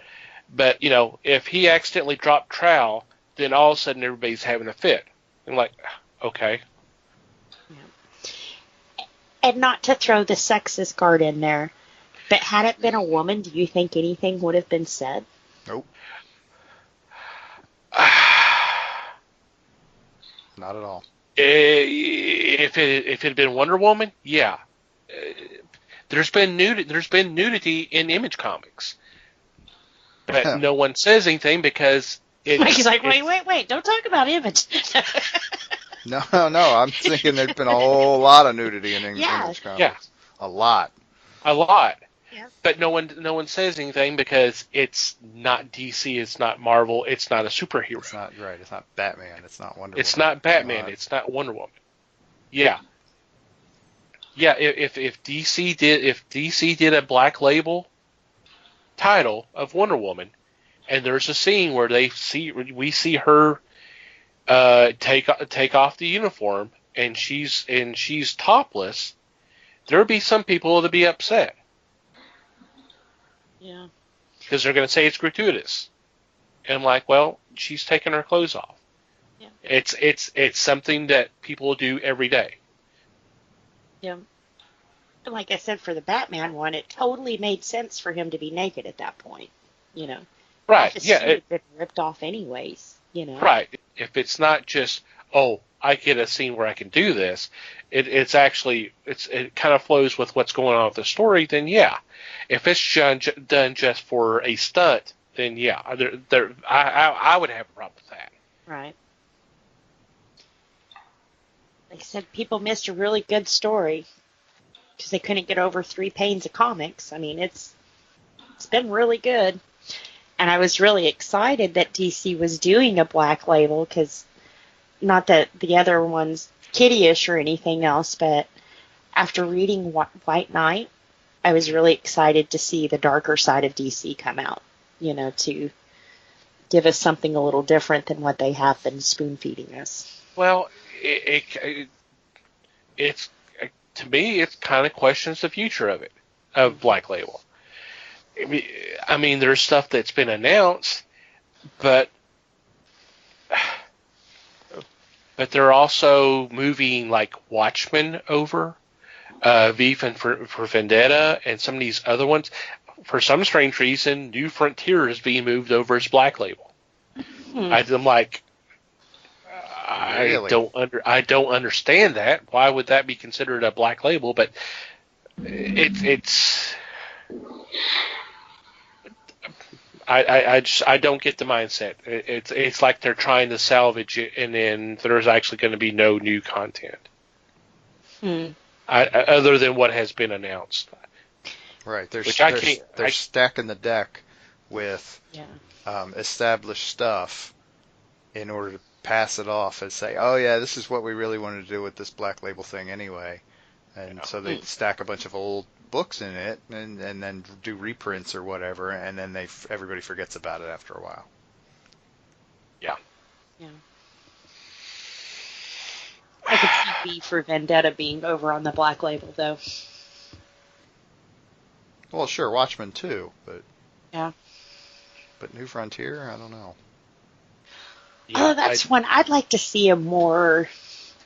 [SPEAKER 1] But if he accidentally dropped trowel, then all of a sudden everybody's having a fit. I'm like, okay.
[SPEAKER 4] And not to throw the sexist card in there, but had it been a woman, do you think anything would have been said?
[SPEAKER 2] Nope. Not at all.
[SPEAKER 1] If it had been Wonder Woman, yeah. There's been nudity in Image Comics, but no one says anything because
[SPEAKER 4] he's like, wait, don't talk about Image.
[SPEAKER 2] No, I'm thinking there's been a whole lot of nudity in
[SPEAKER 4] Yeah.
[SPEAKER 2] English comics.
[SPEAKER 1] Yeah.
[SPEAKER 2] A lot.
[SPEAKER 1] A lot.
[SPEAKER 4] Yeah.
[SPEAKER 1] But no one says anything because it's not DC, it's not Marvel, it's not a superhero.
[SPEAKER 2] It's not right. It's not Batman. It's not Wonder
[SPEAKER 1] It's
[SPEAKER 2] Woman.
[SPEAKER 1] not Batman, it's not Wonder Woman. Yeah. Yeah, if DC did a Black Label title of Wonder Woman, and there's a scene where we see her take off the uniform and she's topless, there would be some people that'd be upset.
[SPEAKER 4] Yeah.
[SPEAKER 1] Because they're going to say it's gratuitous. And I'm like, well, she's taking her clothes off.
[SPEAKER 4] Yeah.
[SPEAKER 1] It's something that people do every day.
[SPEAKER 4] Yeah. And like I said, for the Batman one, it totally made sense for him to be naked at that point. You know.
[SPEAKER 1] Right.
[SPEAKER 4] The
[SPEAKER 1] Yeah.
[SPEAKER 4] suit had been ripped off anyways. You know.
[SPEAKER 1] Right. If it's not just, oh, I get a scene where I can do this, it kind of flows with what's going on with the story, then yeah. If it's done just for a stunt, then yeah, I would have a problem with that.
[SPEAKER 4] Right. Like I said, people missed a really good story because they couldn't get over 3 panes of comics. I mean, it's been really good. And I was really excited that DC was doing a Black Label because not that the other one's kiddie-ish or anything else, but after reading White Knight, I was really excited to see the darker side of DC come out, you know, to give us something a little different than what they have been spoon-feeding us.
[SPEAKER 1] Well, it's to me, it kind of questions the future of Black Label. I mean, there's stuff that's been announced, but they're also moving like Watchmen over, V for Vendetta, and some of these other ones. For some strange reason, New Frontier is being moved over as Black Label. I'm like,
[SPEAKER 2] Really?
[SPEAKER 1] I don't understand that. Why would that be considered a Black Label? But it's. I don't get the mindset. It's like they're trying to salvage it, and then there's actually going to be no new content, other than what has been announced.
[SPEAKER 2] Right. They're
[SPEAKER 1] Which
[SPEAKER 2] stacking the deck with established stuff in order to pass it off and say, oh yeah, this is what we really wanted to do with this Black Label thing anyway. And so they stack a bunch of old books in it and then do reprints or whatever, and then everybody forgets about it after a while.
[SPEAKER 1] Yeah.
[SPEAKER 4] Yeah. I could see V for Vendetta being over on the Black Label, though.
[SPEAKER 2] Well, sure, Watchmen too, but
[SPEAKER 4] yeah.
[SPEAKER 2] But New Frontier, I don't know.
[SPEAKER 1] Yeah,
[SPEAKER 4] that's one I'd like to see a more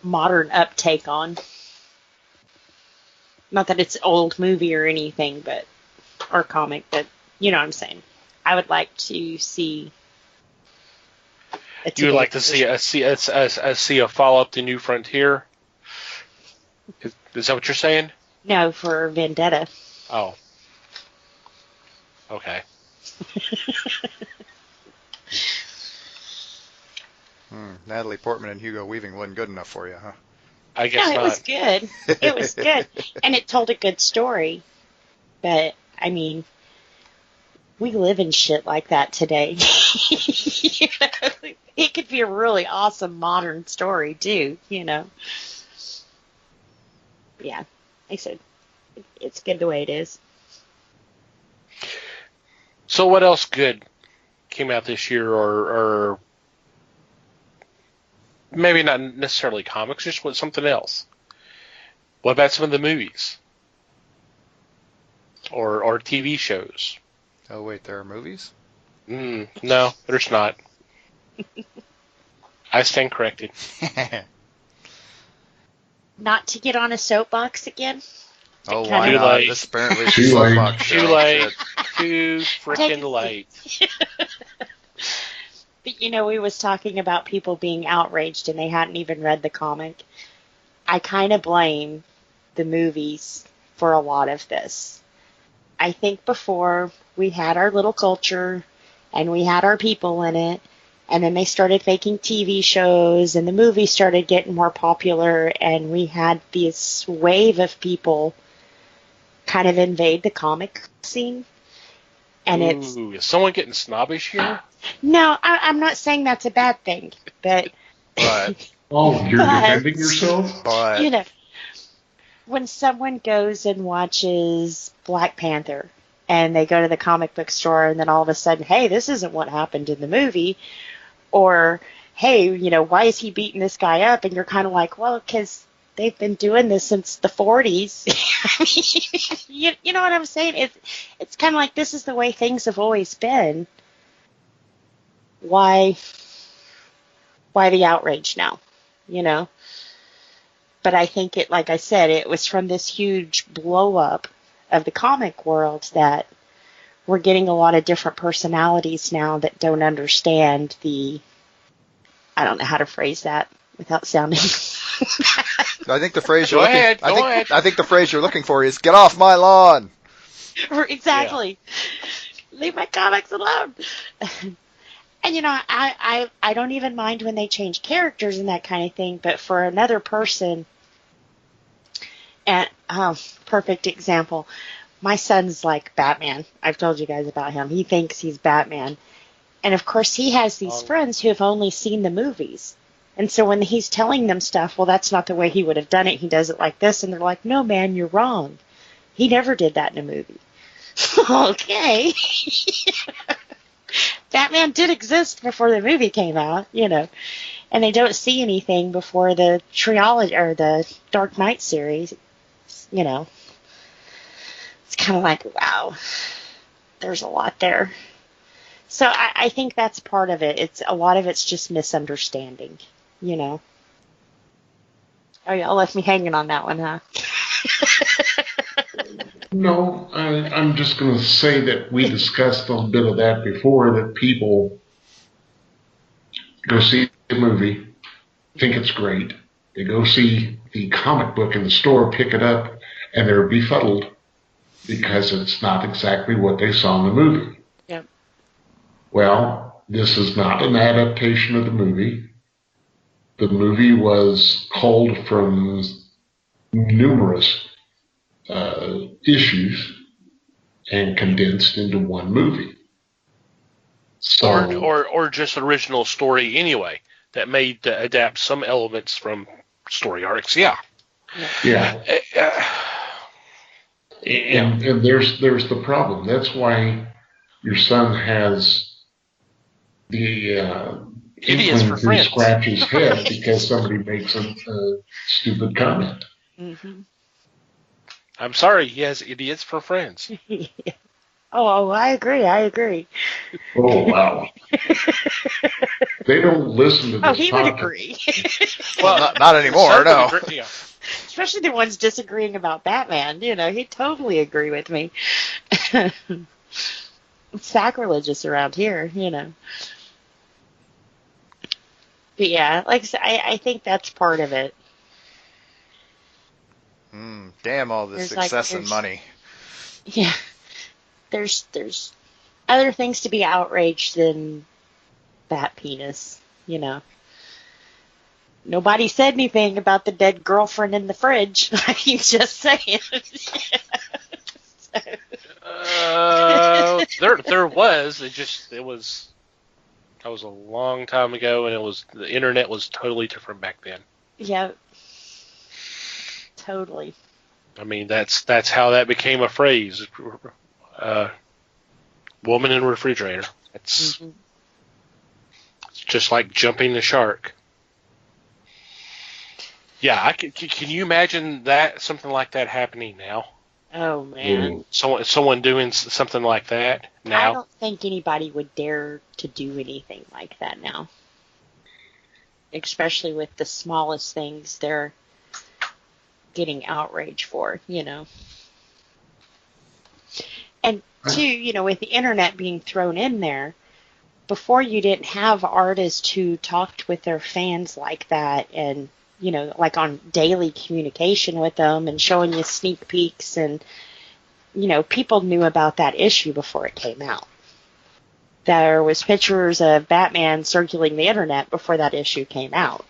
[SPEAKER 4] modern uptake on. Not that it's an old movie or anything, or comic, but you know what I'm saying. I would like to see.
[SPEAKER 1] You would like to see a follow up to New Frontier? Is that what you're saying?
[SPEAKER 4] No, for Vendetta.
[SPEAKER 1] Oh. Okay.
[SPEAKER 2] Natalie Portman and Hugo Weaving wasn't good enough for you, huh?
[SPEAKER 1] I guess
[SPEAKER 4] no,
[SPEAKER 1] not.
[SPEAKER 4] It was good. It was good. And it told a good story. But, I mean, we live in shit like that today. You know? It could be a really awesome modern story, too, you know. Yeah. Like I said, it's good the way it is.
[SPEAKER 1] So what else good came out this year, or maybe not necessarily comics, just something else? What about some of the movies? Or TV shows?
[SPEAKER 2] Oh, wait, there are movies?
[SPEAKER 1] No, there's not. I stand corrected.
[SPEAKER 4] Not to get on a soapbox again.
[SPEAKER 2] Oh, why not?
[SPEAKER 1] Late.
[SPEAKER 2] This apparently is
[SPEAKER 3] Too
[SPEAKER 2] a
[SPEAKER 3] late.
[SPEAKER 2] soapbox show.
[SPEAKER 1] Too late.
[SPEAKER 2] Shit.
[SPEAKER 1] Too freaking late.
[SPEAKER 4] But you know, we was talking about people being outraged and they hadn't even read the comic. I kind of blame the movies for a lot of this. I think before we had our little culture and we had our people in it, And then they started making TV shows, and the movies started getting more popular, and we had this wave of people kind of invade the comic scene. And
[SPEAKER 1] Ooh, is someone getting snobbish here?
[SPEAKER 4] No, I'm not saying that's a bad thing, but
[SPEAKER 3] oh, you're defending yourself?
[SPEAKER 2] But
[SPEAKER 4] you know, when someone goes and watches Black Panther and they go to the comic book store and then all of a sudden, hey, this isn't what happened in the movie, or hey, why is he beating this guy up? And you're kind of like, well, because they've been doing this since the 40s. you know what I'm saying? It's kind of like this is the way things have always been. Why the outrage now? But I think like I said, it was from this huge blow up of the comic world that we're getting a lot of different personalities now that don't understand I don't know how to phrase that without sounding.
[SPEAKER 2] I think the phrase
[SPEAKER 1] Go ahead.
[SPEAKER 2] I think the phrase you're looking for is "get off my lawn."
[SPEAKER 4] Exactly. Yeah. Leave my comics alone. And I don't even mind when they change characters and that kind of thing, but for another person, and perfect example, my son's like Batman. I've told you guys about him. He thinks he's Batman. And of course he has these friends who have only seen the movies. And so when he's telling them stuff, well, that's not the way he would have done it. He does it like this. And they're like, no, man, you're wrong. He never did that in a movie. Okay. Batman did exist before the movie came out, and they don't see anything before the trilogy or the Dark Knight series, It's kind of like, wow, there's a lot there. So I think that's part of it. A lot of it's just misunderstanding, Oh, y'all left me hanging on that one, huh?
[SPEAKER 3] No, I'm just going to say that we discussed a little bit of that before, that people go see the movie, think it's great. They go see the comic book in the store, pick it up, and they're befuddled because it's not exactly what they saw in the movie.
[SPEAKER 4] Yep.
[SPEAKER 3] Well, this is not an adaptation of the movie. The movie was culled from numerous issues and condensed into one movie. So,
[SPEAKER 1] or just original story anyway that made to adapt some elements from story arcs. Yeah.
[SPEAKER 3] And there's the problem. That's why your son has the
[SPEAKER 1] Idiots for friends.
[SPEAKER 3] Scratch his head because somebody makes a stupid comment.
[SPEAKER 4] Mm-hmm.
[SPEAKER 1] I'm sorry, he has idiots for friends.
[SPEAKER 4] Oh, I agree.
[SPEAKER 3] Oh, wow. They don't listen to this.
[SPEAKER 4] Oh, he would agree.
[SPEAKER 2] Well, not anymore, no.
[SPEAKER 1] Yeah.
[SPEAKER 4] Especially the ones disagreeing about Batman. He'd totally agree with me. It's sacrilegious around here, But yeah, like I said, I think that's part of it.
[SPEAKER 2] Damn all this success and money.
[SPEAKER 4] Yeah. There's other things to be outraged than bat penis, Nobody said anything about the dead girlfriend in the fridge. I'm just saying.
[SPEAKER 1] There was. That was a long time ago, and the internet was totally different back then.
[SPEAKER 4] Yeah. Totally.
[SPEAKER 1] I mean, that's how that became a phrase. Woman in refrigerator. It's just like jumping the shark. Yeah, can you imagine something like that happening now?
[SPEAKER 4] Oh man.
[SPEAKER 1] Someone doing something like that now?
[SPEAKER 4] I don't think anybody would dare to do anything like that now. Especially with the smallest things they're getting outraged for, And two, with the internet being thrown in there, before you didn't have artists who talked with their fans like that and, like on daily communication with them and showing you sneak peeks and, people knew about that issue before it came out. there was pictures of Batman circulating the internet before that issue came out,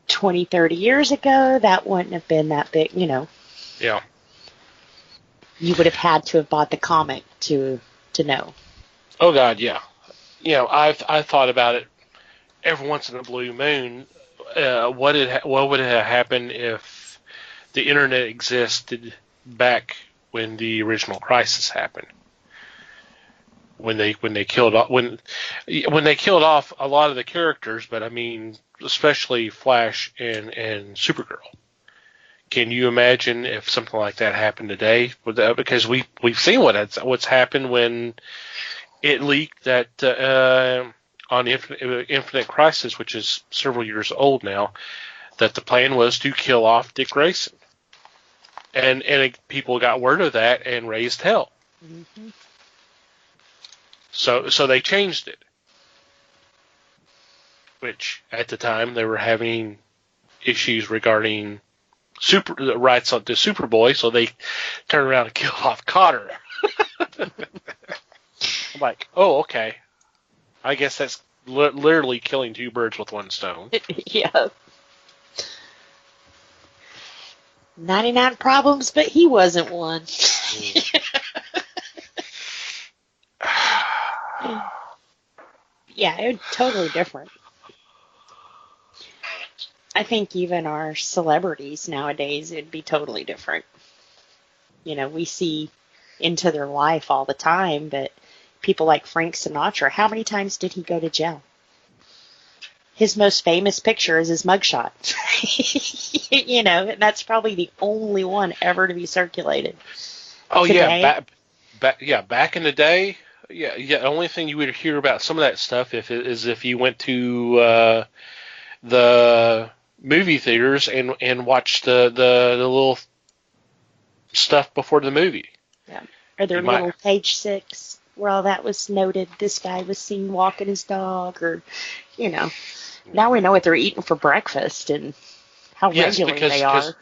[SPEAKER 4] 20, 30 years ago, that wouldn't have been that big,
[SPEAKER 1] Yeah.
[SPEAKER 4] You would have had to have bought the comic to know.
[SPEAKER 1] Oh God, yeah. I've thought about it every once in a blue moon. What would have happened if the internet existed back when the original Crisis happened? When they killed off a lot of the characters, but I mean especially Flash and Supergirl. Can you imagine if something like that happened today? Because we've seen what's happened when it leaked that on Infinite Crisis, which is several years old now, that the plan was to kill off Dick Grayson, and people got word of that and raised hell.
[SPEAKER 4] Mm-hmm.
[SPEAKER 1] So they changed it, which at the time they were having issues regarding the rights to Superboy, so they turned around and killed off Cotter. I'm like, oh, okay. I guess that's literally killing two birds with one stone.
[SPEAKER 4] Yeah. 99 problems, but he wasn't one. Yeah, it was totally different. I think even our celebrities nowadays, it'd be totally different. We see into their life all the time, but people like Frank Sinatra, how many times did he go to jail? His most famous picture is his mugshot. And that's probably the only one ever to be circulated.
[SPEAKER 1] Oh,
[SPEAKER 4] today.
[SPEAKER 1] Back in the day, the only thing you would hear about some of that stuff is if you went to the movie theaters and watched the little stuff before the movie.
[SPEAKER 4] Yeah. Or their little page 6 where all that was noted. This guy was seen walking his dog, or now we know what they're eating for breakfast and how regular they are.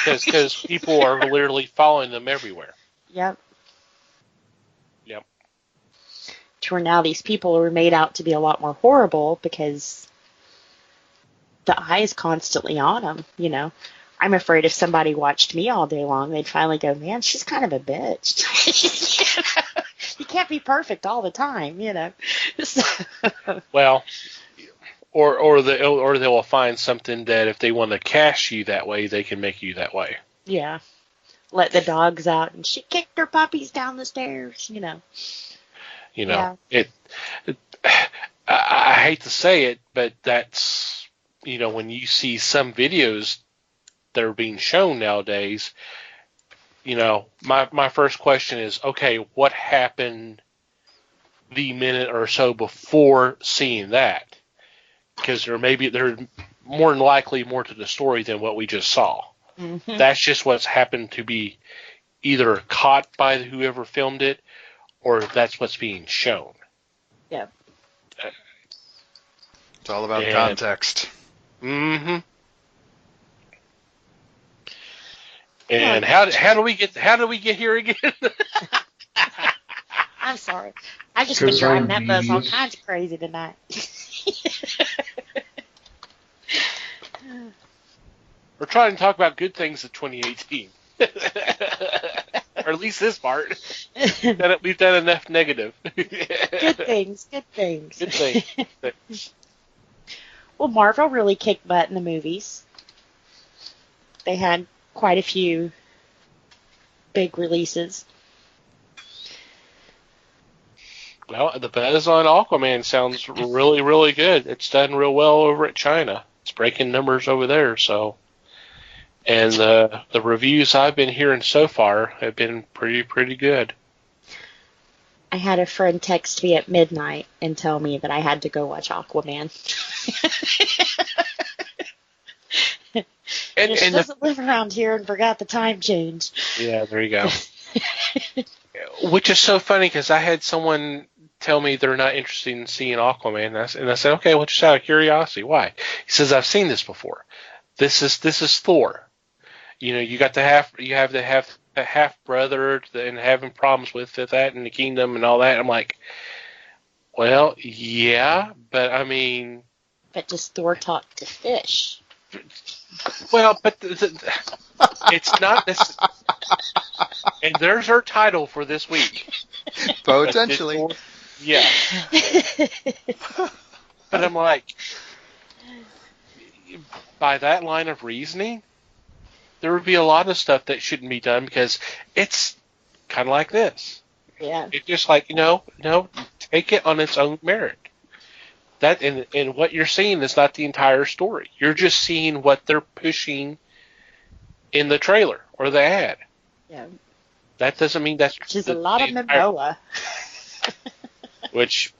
[SPEAKER 1] Because people are literally following them everywhere.
[SPEAKER 4] Yep.
[SPEAKER 1] Yep.
[SPEAKER 4] To where now these people are made out to be a lot more horrible because the eye is constantly on them, I'm afraid if somebody watched me all day long, they'd finally go, man, she's kind of a bitch. You can't be perfect all the time, So.
[SPEAKER 1] Well, or they will find something that if they want to cash you that way, they can make you that way.
[SPEAKER 4] Yeah. Let the dogs out, and she kicked her puppies down the stairs,
[SPEAKER 1] Yeah. I hate to say it, but that's, when you see some videos that are being shown nowadays, my first question is, okay, what happened the minute or so before seeing that? Because there's more than likely more to the story than what we just saw.
[SPEAKER 4] Mm-hmm.
[SPEAKER 1] That's just what's happened to be either caught by whoever filmed it, or that's what's being shown.
[SPEAKER 4] Yeah.
[SPEAKER 2] It's all about context.
[SPEAKER 1] Mm-hmm. And how do we get here again?
[SPEAKER 4] I'm sorry. I've just been driving that bus all kinds of crazy tonight.
[SPEAKER 1] We're trying to talk about good things of 2018. Or at least this part. We've done enough negative.
[SPEAKER 4] Good things.
[SPEAKER 1] Good things.
[SPEAKER 4] Well, Marvel really kicked butt in the movies. They had quite a few big releases.
[SPEAKER 1] Well, the buzz on Aquaman sounds really, really good. It's done real well over at China. It's breaking numbers over there, so. And the reviews I've been hearing so far have been pretty good.
[SPEAKER 4] I had a friend text me at midnight and tell me that I had to go watch Aquaman. and she doesn't live around here and forgot the time change.
[SPEAKER 1] Yeah, there you go. Which is so funny because I had someone tell me they're not interested in seeing Aquaman, and I said, okay, well, just out of curiosity, why? He says, I've seen this before. This is Thor. You have to have half brother and having problems with that in the kingdom and all that. I'm like, well, yeah, but I mean,
[SPEAKER 4] But does Thor talk to fish?
[SPEAKER 1] well, but it's not this. And there's our title for this week.
[SPEAKER 2] Potentially.
[SPEAKER 1] Yeah. But I'm like, by that line of reasoning, there would be a lot of stuff that shouldn't be done because it's kind of like this.
[SPEAKER 4] Yeah.
[SPEAKER 1] It's just like, take it on its own merit. That and what you're seeing is not the entire story. You're just seeing what they're pushing in the trailer or the ad.
[SPEAKER 4] Yeah.
[SPEAKER 1] That doesn't mean that's
[SPEAKER 4] Which is a lot of Momoa.
[SPEAKER 1] Which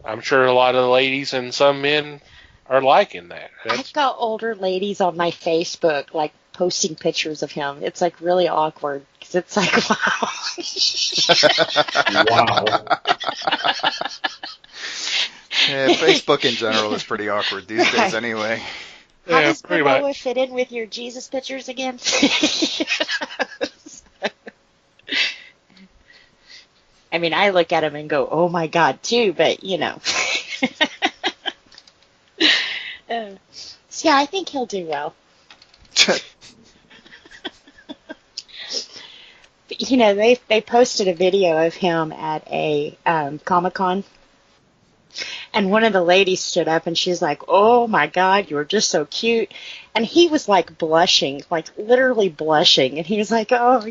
[SPEAKER 1] I'm sure a lot of the ladies and some men are liking that.
[SPEAKER 4] I've got older ladies on my Facebook, like, posting pictures of him. It's, like, really awkward, because it's like, wow.
[SPEAKER 3] Wow.
[SPEAKER 2] Yeah, Facebook in general is pretty awkward these days anyway.
[SPEAKER 4] How
[SPEAKER 1] Yeah,
[SPEAKER 4] does
[SPEAKER 1] pretty
[SPEAKER 4] Momoa
[SPEAKER 1] much.
[SPEAKER 4] fit in with your Jesus pictures again? I mean, I look at him and go, oh my God, too, but, So, yeah, I think he'll do well. They posted a video of him at a Comic-Con, and one of the ladies stood up and she's like, oh my God, you were just so cute. And he was like blushing, like literally blushing. And he was like, oh,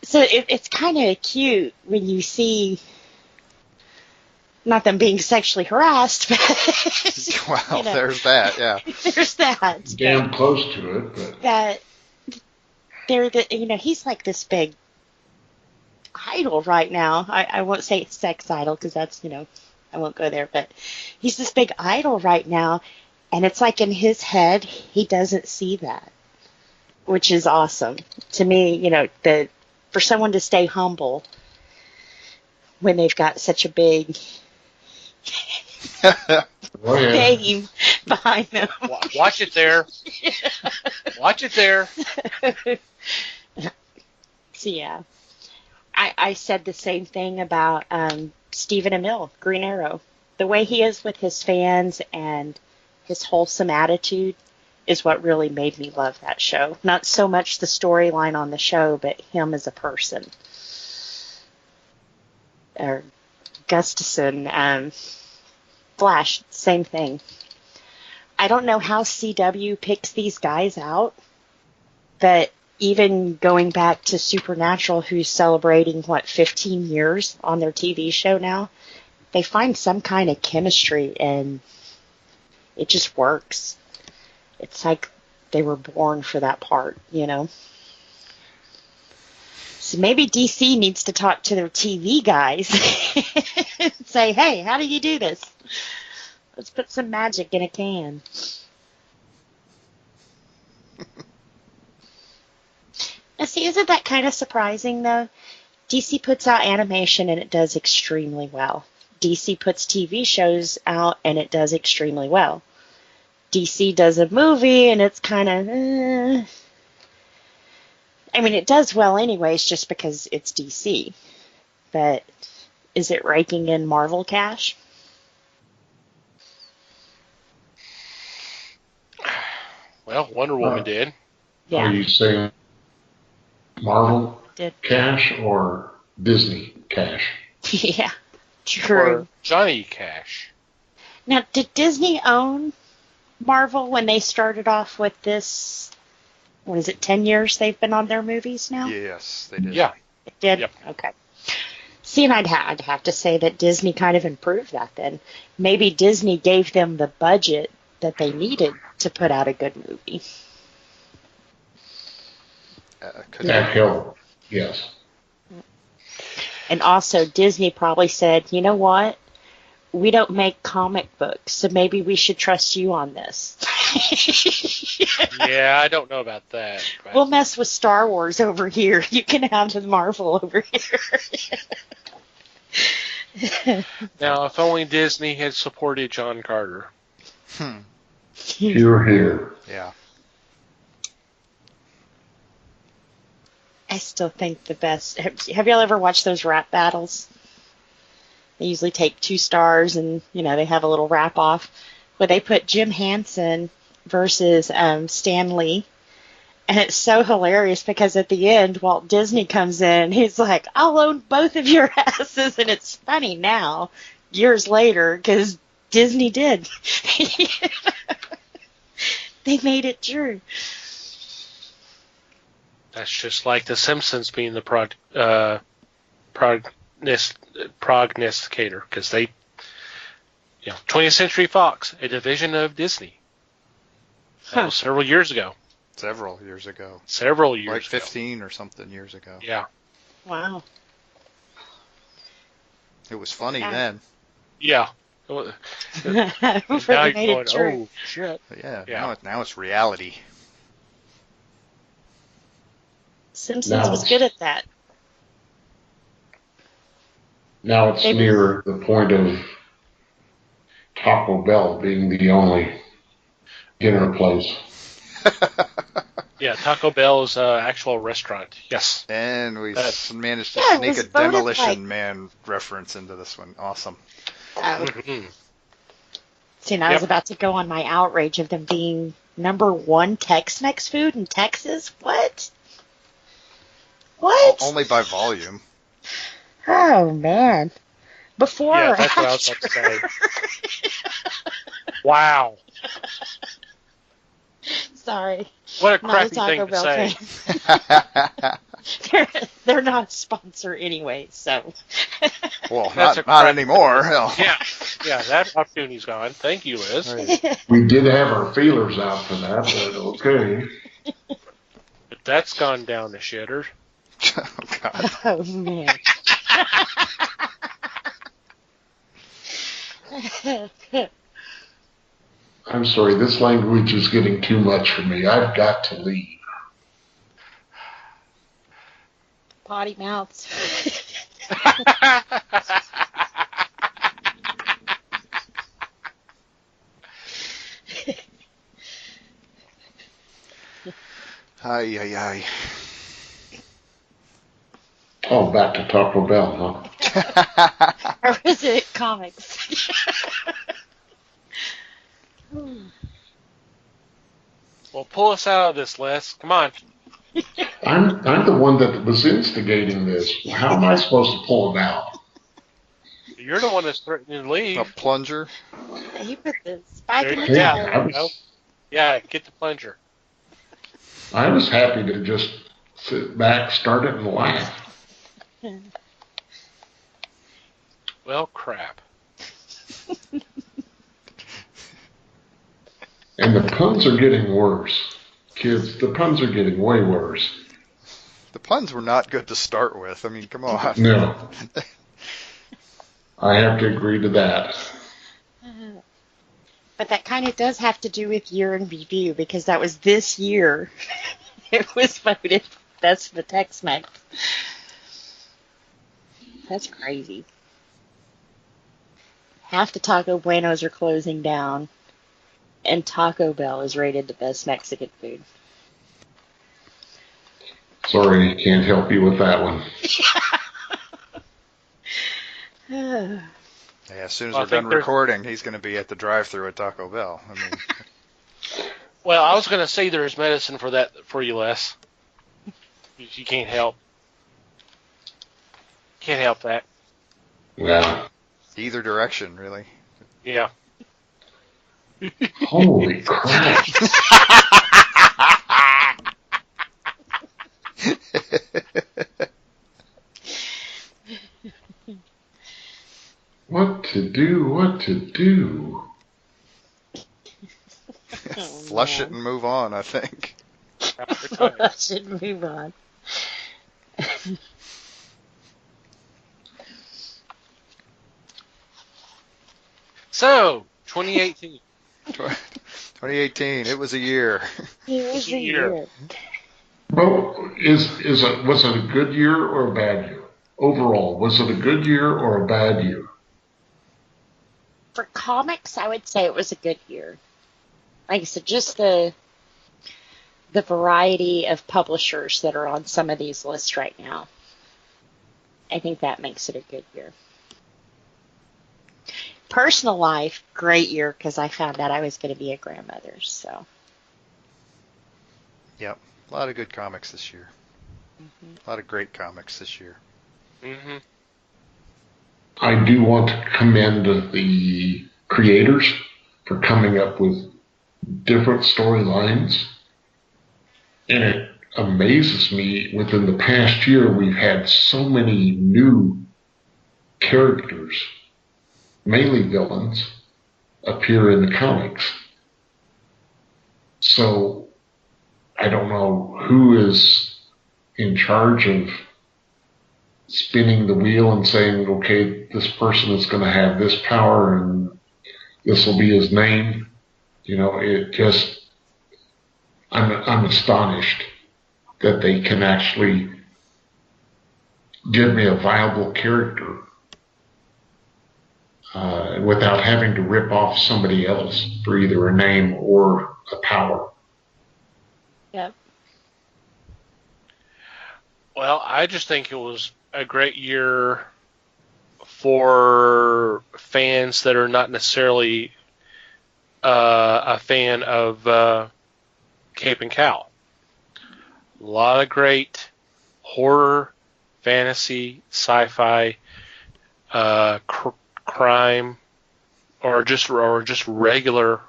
[SPEAKER 4] So it's kind of cute when you see, not them being sexually harassed, but
[SPEAKER 2] Well, there's that, yeah.
[SPEAKER 4] There's that.
[SPEAKER 3] Damn close to it, but
[SPEAKER 4] That he's like this big idol right now. I won't say sex idol because that's, I won't go there, but he's this big idol right now, and it's like in his head, he doesn't see that, which is awesome. To me, for someone to stay humble when they've got such a big name behind them.
[SPEAKER 1] Watch it there. Watch it there.
[SPEAKER 4] So, yeah. I said the same thing about Stephen Amell, Green Arrow. The way he is with his fans and his wholesome attitude is what really made me love that show. Not so much the storyline on the show, but him as a person. Or Gustafson, Flash, same thing. I don't know how CW picks these guys out, but even going back to Supernatural, who's celebrating, 15 years on their TV show now, they find some kind of chemistry, and it just works. It's like they were born for that part, So maybe DC needs to talk to their TV guys and say, hey, how do you do this? Let's put some magic in a can. Now, see, isn't that kind of surprising, though? DC puts out animation, and it does extremely well. DC puts TV shows out, and it does extremely well. DC does a movie, and it's kind of, I mean, it does well anyways, just because it's DC. But is it raking in Marvel cash?
[SPEAKER 1] Well, Wonder Woman did.
[SPEAKER 4] Yeah.
[SPEAKER 3] Are you saying Marvel
[SPEAKER 4] Did.
[SPEAKER 3] cash or Disney cash?
[SPEAKER 4] Yeah, true.
[SPEAKER 1] Or Johnny Cash.
[SPEAKER 4] Now, did Disney own Marvel when they started off with this? What is it, 10 years they've been on their movies now?
[SPEAKER 2] Yes, they did.
[SPEAKER 1] Yeah.
[SPEAKER 4] It did?
[SPEAKER 1] Yep.
[SPEAKER 4] Okay. See, and I'd have to say that Disney kind of improved that then. Maybe Disney gave them the budget that they needed to put out a good movie.
[SPEAKER 3] That helped, yes.
[SPEAKER 4] And also, Disney probably said, you know what? We don't make comic books, so maybe we should trust you on this.
[SPEAKER 1] Yeah, I don't know about that. But
[SPEAKER 4] We'll mess with Star Wars over here. You can have the Marvel over here.
[SPEAKER 1] now, if only Disney had supported John Carter.
[SPEAKER 3] You're here.
[SPEAKER 2] Yeah.
[SPEAKER 4] I still think the best. Have y'all ever watched those rap battles? They usually take 2 stars and, they have a little rap off. But they put Jim Henson versus Stan Lee. And it's so hilarious because at the end, Walt Disney comes in. He's like, I'll own both of your asses. And it's funny now, years later, because Disney did. They made it true.
[SPEAKER 1] That's just like The Simpsons being the prognosticator, because they, 20th Century Fox, a division of Disney. That was several years ago.
[SPEAKER 2] Several years ago.
[SPEAKER 1] Like
[SPEAKER 2] 15 or something years ago.
[SPEAKER 1] Yeah.
[SPEAKER 4] Wow.
[SPEAKER 2] It was funny then.
[SPEAKER 1] Yeah.
[SPEAKER 4] Now
[SPEAKER 1] Now
[SPEAKER 4] made
[SPEAKER 1] you're
[SPEAKER 4] it true.
[SPEAKER 1] oh, shit.
[SPEAKER 2] But yeah. Now it's reality.
[SPEAKER 4] Simpsons was good at that.
[SPEAKER 3] Now it's near the point of Taco Bell being the only dinner place.
[SPEAKER 1] Yeah, Taco Bell is an actual restaurant. Yes.
[SPEAKER 2] And we managed to
[SPEAKER 4] Yeah,
[SPEAKER 2] sneak a
[SPEAKER 4] voted
[SPEAKER 2] Demolition Man reference into this one. Awesome.
[SPEAKER 4] See, and I was about to go on my outrage of them being #1 Tex-Mex food in Texas. What?
[SPEAKER 2] Only by volume.
[SPEAKER 4] Oh, man. Before
[SPEAKER 1] Yeah,
[SPEAKER 4] or
[SPEAKER 1] that's what I was about to say. Wow.
[SPEAKER 4] Sorry.
[SPEAKER 1] What a
[SPEAKER 4] Not
[SPEAKER 1] crappy
[SPEAKER 4] Taco
[SPEAKER 1] thing to
[SPEAKER 4] Bell
[SPEAKER 1] say.
[SPEAKER 4] fan. They're not a sponsor anyway, so.
[SPEAKER 2] Well,
[SPEAKER 1] That's
[SPEAKER 2] not anymore. Hell.
[SPEAKER 1] Yeah, that opportunity's gone. Thank you, Liz.
[SPEAKER 2] Right.
[SPEAKER 3] We did have our feelers out for that, but okay.
[SPEAKER 1] But that's gone down the shitter.
[SPEAKER 2] Oh, God.
[SPEAKER 4] Oh, man.
[SPEAKER 3] I'm sorry, this language is getting too much for me. I've got to leave.
[SPEAKER 4] Potty mouths.
[SPEAKER 2] Ay.
[SPEAKER 3] Oh, back to Taco Bell, huh?
[SPEAKER 4] Or was it comics?
[SPEAKER 1] Well, pull us out of this, Les. Come on.
[SPEAKER 3] I'm the one that was instigating this. How am I supposed to pull it out?
[SPEAKER 1] You're the one that's threatening to leave.
[SPEAKER 2] A plunger.
[SPEAKER 4] He put the spike in the
[SPEAKER 1] Yeah,
[SPEAKER 4] tire.
[SPEAKER 1] yeah, get the plunger.
[SPEAKER 3] I was happy to just sit back, start it, and laugh.
[SPEAKER 1] Well, crap.
[SPEAKER 3] And the puns are getting worse. Kids, the puns are getting way worse.
[SPEAKER 2] The puns were not good to start with. I mean, come on.
[SPEAKER 3] No. I have to agree to that.
[SPEAKER 4] But that kind of does have to do with year in review, because that was this year. It was voted best for Tex-Mex. That's crazy. Half the Taco Buenos are closing down, and Taco Bell is rated the best Mexican food.
[SPEAKER 3] Sorry, can't help you with that one.
[SPEAKER 2] Yeah, as soon as we're done recording, he's going to be at the drive-thru at Taco Bell. I mean,
[SPEAKER 1] well, I was going to say there's medicine for that for you, Les. You can't help. Can't help that.
[SPEAKER 3] Yeah.
[SPEAKER 2] either direction, really.
[SPEAKER 1] Yeah.
[SPEAKER 3] Holy crap. What to do?
[SPEAKER 2] Flush it and move on, I think.
[SPEAKER 4] Flush it and move on.
[SPEAKER 1] So, 2018.
[SPEAKER 2] 2018, it was a year.
[SPEAKER 4] It was a year.
[SPEAKER 3] Well, was it a good year or a bad year? Overall, was it a good year or a bad year?
[SPEAKER 4] For comics, I would say it was a good year. Like I said, just the the variety of publishers that are on some of these lists right now. I think that makes it a good year. Personal life, great year because I found out I was going to be a grandmother. So.
[SPEAKER 2] Yep, a lot of good comics this year. A lot of great comics this year.
[SPEAKER 1] Mm-hmm.
[SPEAKER 3] I do want to commend the creators for coming up with different storylines. And it amazes me, within the past year, we've had so many new characters, mainly villains, appear in the comics. So I don't know who is in charge of spinning the wheel and saying, okay, this person is going to have this power and this will be his name. You know, it just, I'm astonished that they can actually give me a viable character without having to rip off somebody else for either a name or a power.
[SPEAKER 4] Yep.
[SPEAKER 1] Well, I just think it was a great year for fans that are not necessarily a fan of Cape and Cow. A lot of great horror, fantasy, sci-fi, crime, or just regular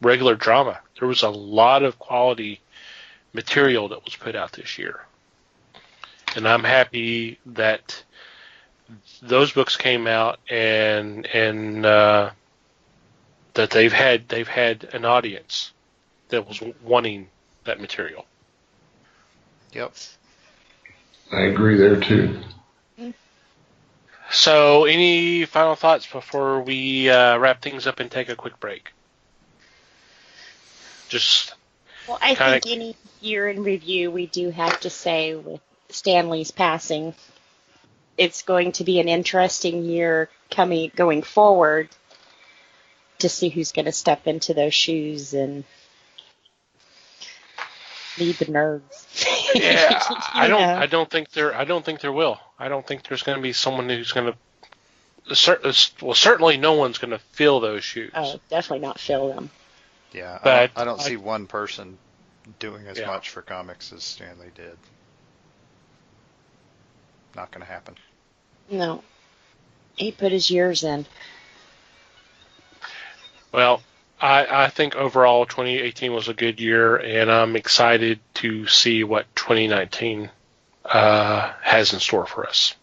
[SPEAKER 1] drama. There was a lot of quality material that was put out this year, and I'm happy that those books came out and that they've had an audience that was wanting that material.
[SPEAKER 2] Yep.
[SPEAKER 3] I agree there too.
[SPEAKER 1] So, any final thoughts before we wrap things up and take a quick break?
[SPEAKER 4] Well, I think any year in review, we do have to say with Stanley's passing, it's going to be an interesting year going forward to see who's going to step into those shoes and lead the nerds.
[SPEAKER 1] Yeah, I don't think there will. I don't think there's going to be someone who's going to. Certainly no one's going to fill those shoes.
[SPEAKER 4] Oh, definitely not fill them.
[SPEAKER 2] Yeah,
[SPEAKER 1] but
[SPEAKER 2] I don't see one person doing as much for comics as Stanley did. Not going to happen.
[SPEAKER 4] No. He put his years in.
[SPEAKER 1] Well, I think overall 2018 was a good year, and I'm excited to see what 2019 has in store for us.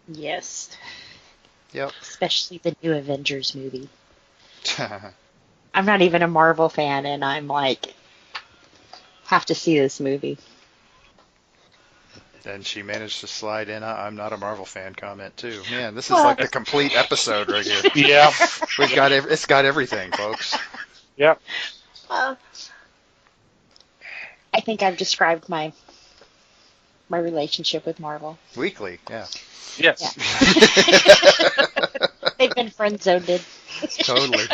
[SPEAKER 4] Yes.
[SPEAKER 2] Yep.
[SPEAKER 4] Especially the new Avengers movie. I'm not even a Marvel fan, and I'm like, have to see this movie.
[SPEAKER 2] And she managed to slide in I'm not a Marvel fan comment too. Man, this is like the complete episode right here.
[SPEAKER 1] Yeah.
[SPEAKER 2] It's got everything, folks.
[SPEAKER 1] Yep.
[SPEAKER 4] I think I've described my relationship with Marvel.
[SPEAKER 2] Weekly, yeah.
[SPEAKER 1] Yes.
[SPEAKER 4] Yeah. They've been friend-zoned.
[SPEAKER 2] Totally.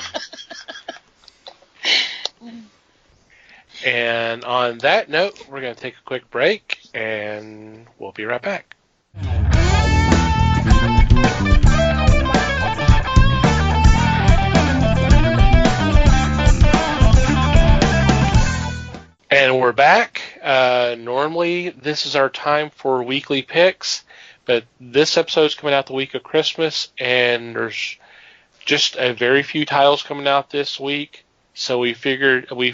[SPEAKER 1] And on that note, we're going to take a quick break, and we'll be right back. And we're back. Normally, this is our time for weekly picks, but this episode is coming out the week of Christmas, and there's just a very few titles coming out this week. So we figured we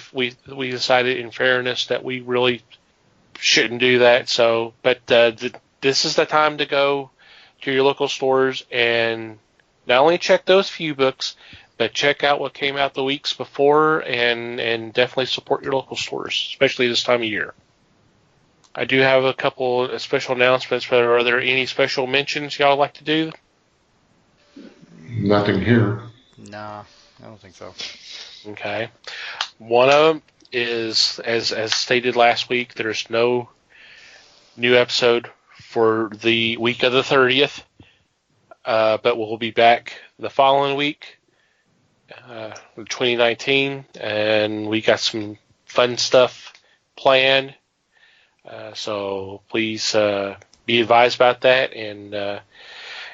[SPEAKER 1] decided in fairness that we really shouldn't do that. So, but this is the time to go to your local stores and not only check those few books, but check out what came out the weeks before, and definitely support your local stores, especially this time of year. I do have a couple of special announcements, but are there any special mentions y'all would like to do?
[SPEAKER 3] Nothing here.
[SPEAKER 2] Nah, I don't think so.
[SPEAKER 1] Okay. One of them is, as stated last week, there's no new episode for the week of the 30th, but we'll be back the following week. 2019, and we got some fun stuff planned. So please be advised about that. And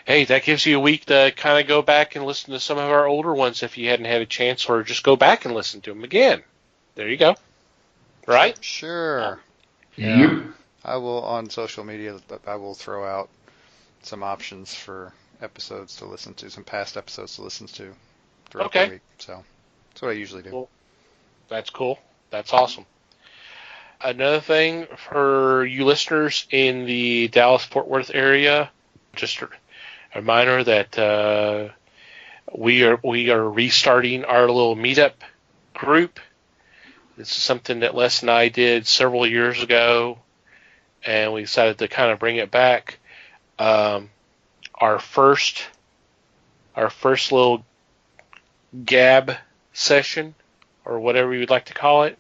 [SPEAKER 1] hey, that gives you a week to kind of go back and listen to some of our older ones if you hadn't had a chance, or just go back and listen to them again. There you go. Right?
[SPEAKER 2] Sure.
[SPEAKER 3] Yep.
[SPEAKER 2] Yeah. I will, on social media, I will throw out some options for episodes to listen to, some past episodes to listen to throughout the week. So that's what I usually do.
[SPEAKER 1] Well, that's cool. That's awesome. Another thing for you listeners in the Dallas-Fort Worth area, just a reminder that we are restarting our little meetup group. This is something that Les and I did several years ago, and we decided to kind of bring it back. Our first little gab session, or whatever you would like to call it,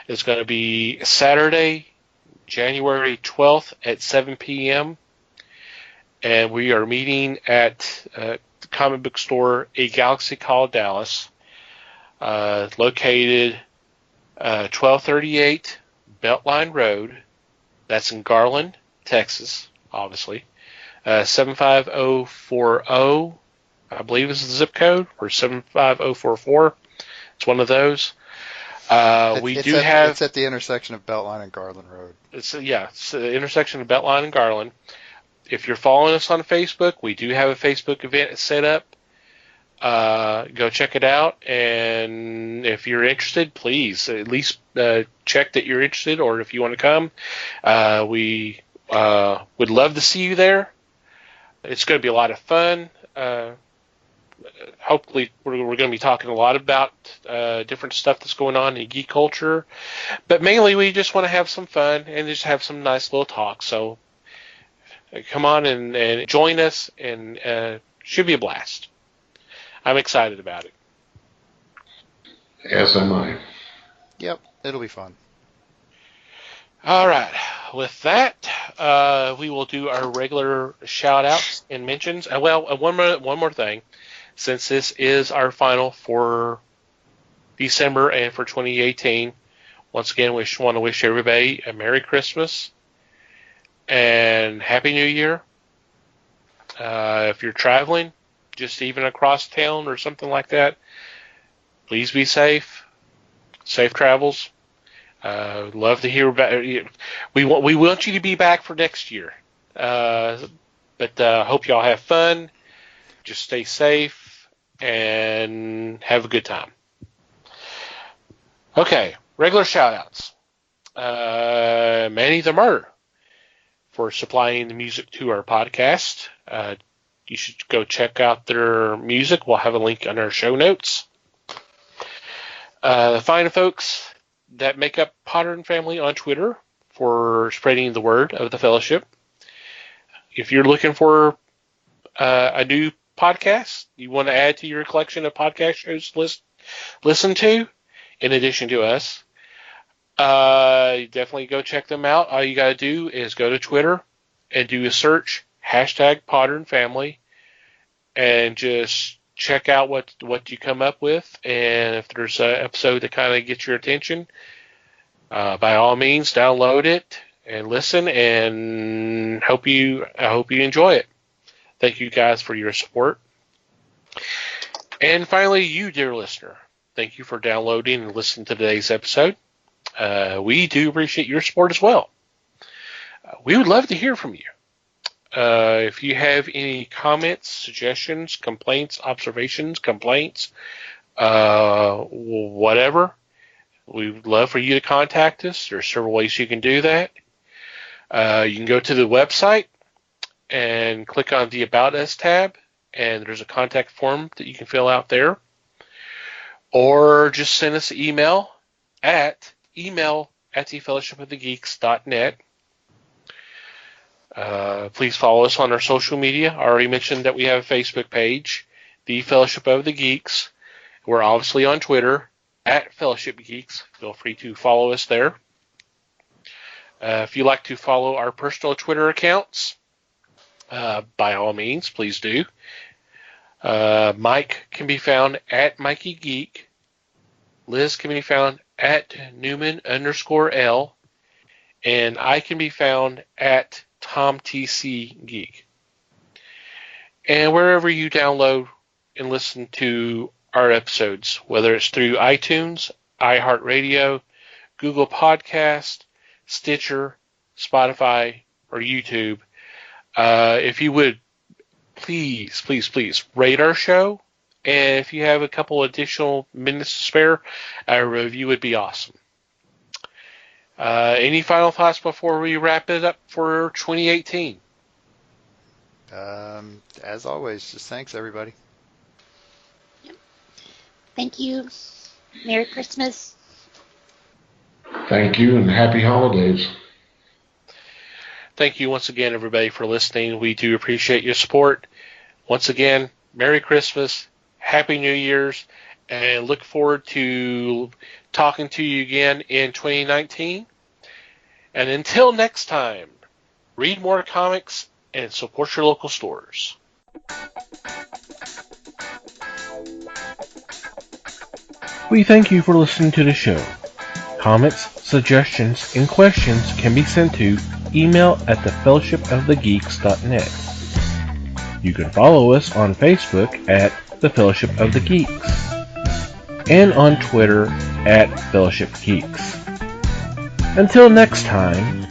[SPEAKER 1] is going to be Saturday, January 12th at 7 p.m. And we are meeting at the comic book store A Galaxy called Dallas, located 1238 Beltline Road. That's in Garland, Texas, obviously. 75040, I believe is the zip code, or 75044. It's one of those.
[SPEAKER 2] It's at the intersection of Beltline and Garland Road.
[SPEAKER 1] It's the intersection of Beltline and Garland. If you're following us on Facebook, we do have a Facebook event set up. Go check it out, and if you're interested, please at least check that you're interested, or if you want to come, we would love to see you there. It's going to be a lot of fun. Hopefully, we're going to be talking a lot about different stuff that's going on in geek culture, but mainly we just want to have some fun and just have some nice little talk. So come on and join us, and should be a blast. I'm excited about it.
[SPEAKER 3] As am I.
[SPEAKER 2] Yep, it'll be fun.
[SPEAKER 1] All right. With that, we will do our regular shout-outs and mentions. One more thing. Since this is our final for December and for 2018, once again, we want to wish everybody a Merry Christmas and Happy New Year. If you're traveling, just even across town or something like that, please be safe. Safe travels. Love to hear about. We want you to be back for next year. But hope y'all have fun. Just stay safe and have a good time. Okay, regular shout-outs. Manny the Murder for supplying the music to our podcast. You should go check out their music. We'll have a link on our show notes. The fine folks that make up Potter and Family on Twitter for spreading the word of the fellowship. If you're looking for a new podcast you want to add to your collection of podcast shows listen to, in addition to us, definitely go check them out. All you got to do is go to Twitter and do a search, #Potter and Family, and just check out what you come up with. And if there's an episode that kind of gets your attention, by all means, download it and listen, and I hope you enjoy it. Thank you guys for your support. And finally, you, dear listener, thank you for downloading and listening to today's episode. We do appreciate your support as well. We would love to hear from you. If you have any comments, suggestions, complaints, observations, whatever, we would love for you to contact us. There are several ways you can do that. You can go to the website and click on the About Us tab, and there's a contact form that you can fill out there. Or just send us an email at thefellowshipofthegeeks.net. Please follow us on our social media. I already mentioned that we have a Facebook page, The Fellowship of the Geeks. We're obviously on Twitter, @Fellowship Geeks. Feel free to follow us there. If you like to follow our personal Twitter accounts, by all means, please do. Mike can be found at Mikey Geek. Liz can be found at Newman_L. And I can be found at TomTCGeek. And wherever you download and listen to our episodes, whether it's through iTunes, iHeartRadio, Google Podcast, Stitcher, Spotify, or YouTube, if you would please rate our show. And if you have a couple additional minutes to spare, a review would be awesome. Any final thoughts before we wrap it up for 2018?
[SPEAKER 2] As always, just thanks, everybody.
[SPEAKER 4] Yep. Thank you. Merry Christmas.
[SPEAKER 3] Thank you, and happy holidays.
[SPEAKER 1] Thank you once again, everybody, for listening. We do appreciate your support. Once again, Merry Christmas, Happy New Year's, and look forward to talking to you again in 2019. And until next time, read more comics and support your local stores.
[SPEAKER 5] We thank you for listening to the show. Comments, suggestions, and questions can be sent to email@thefellowshipofthegeeks.net. You can follow us on Facebook at The Fellowship of the Geeks and on Twitter at Fellowship Geeks. Until next time,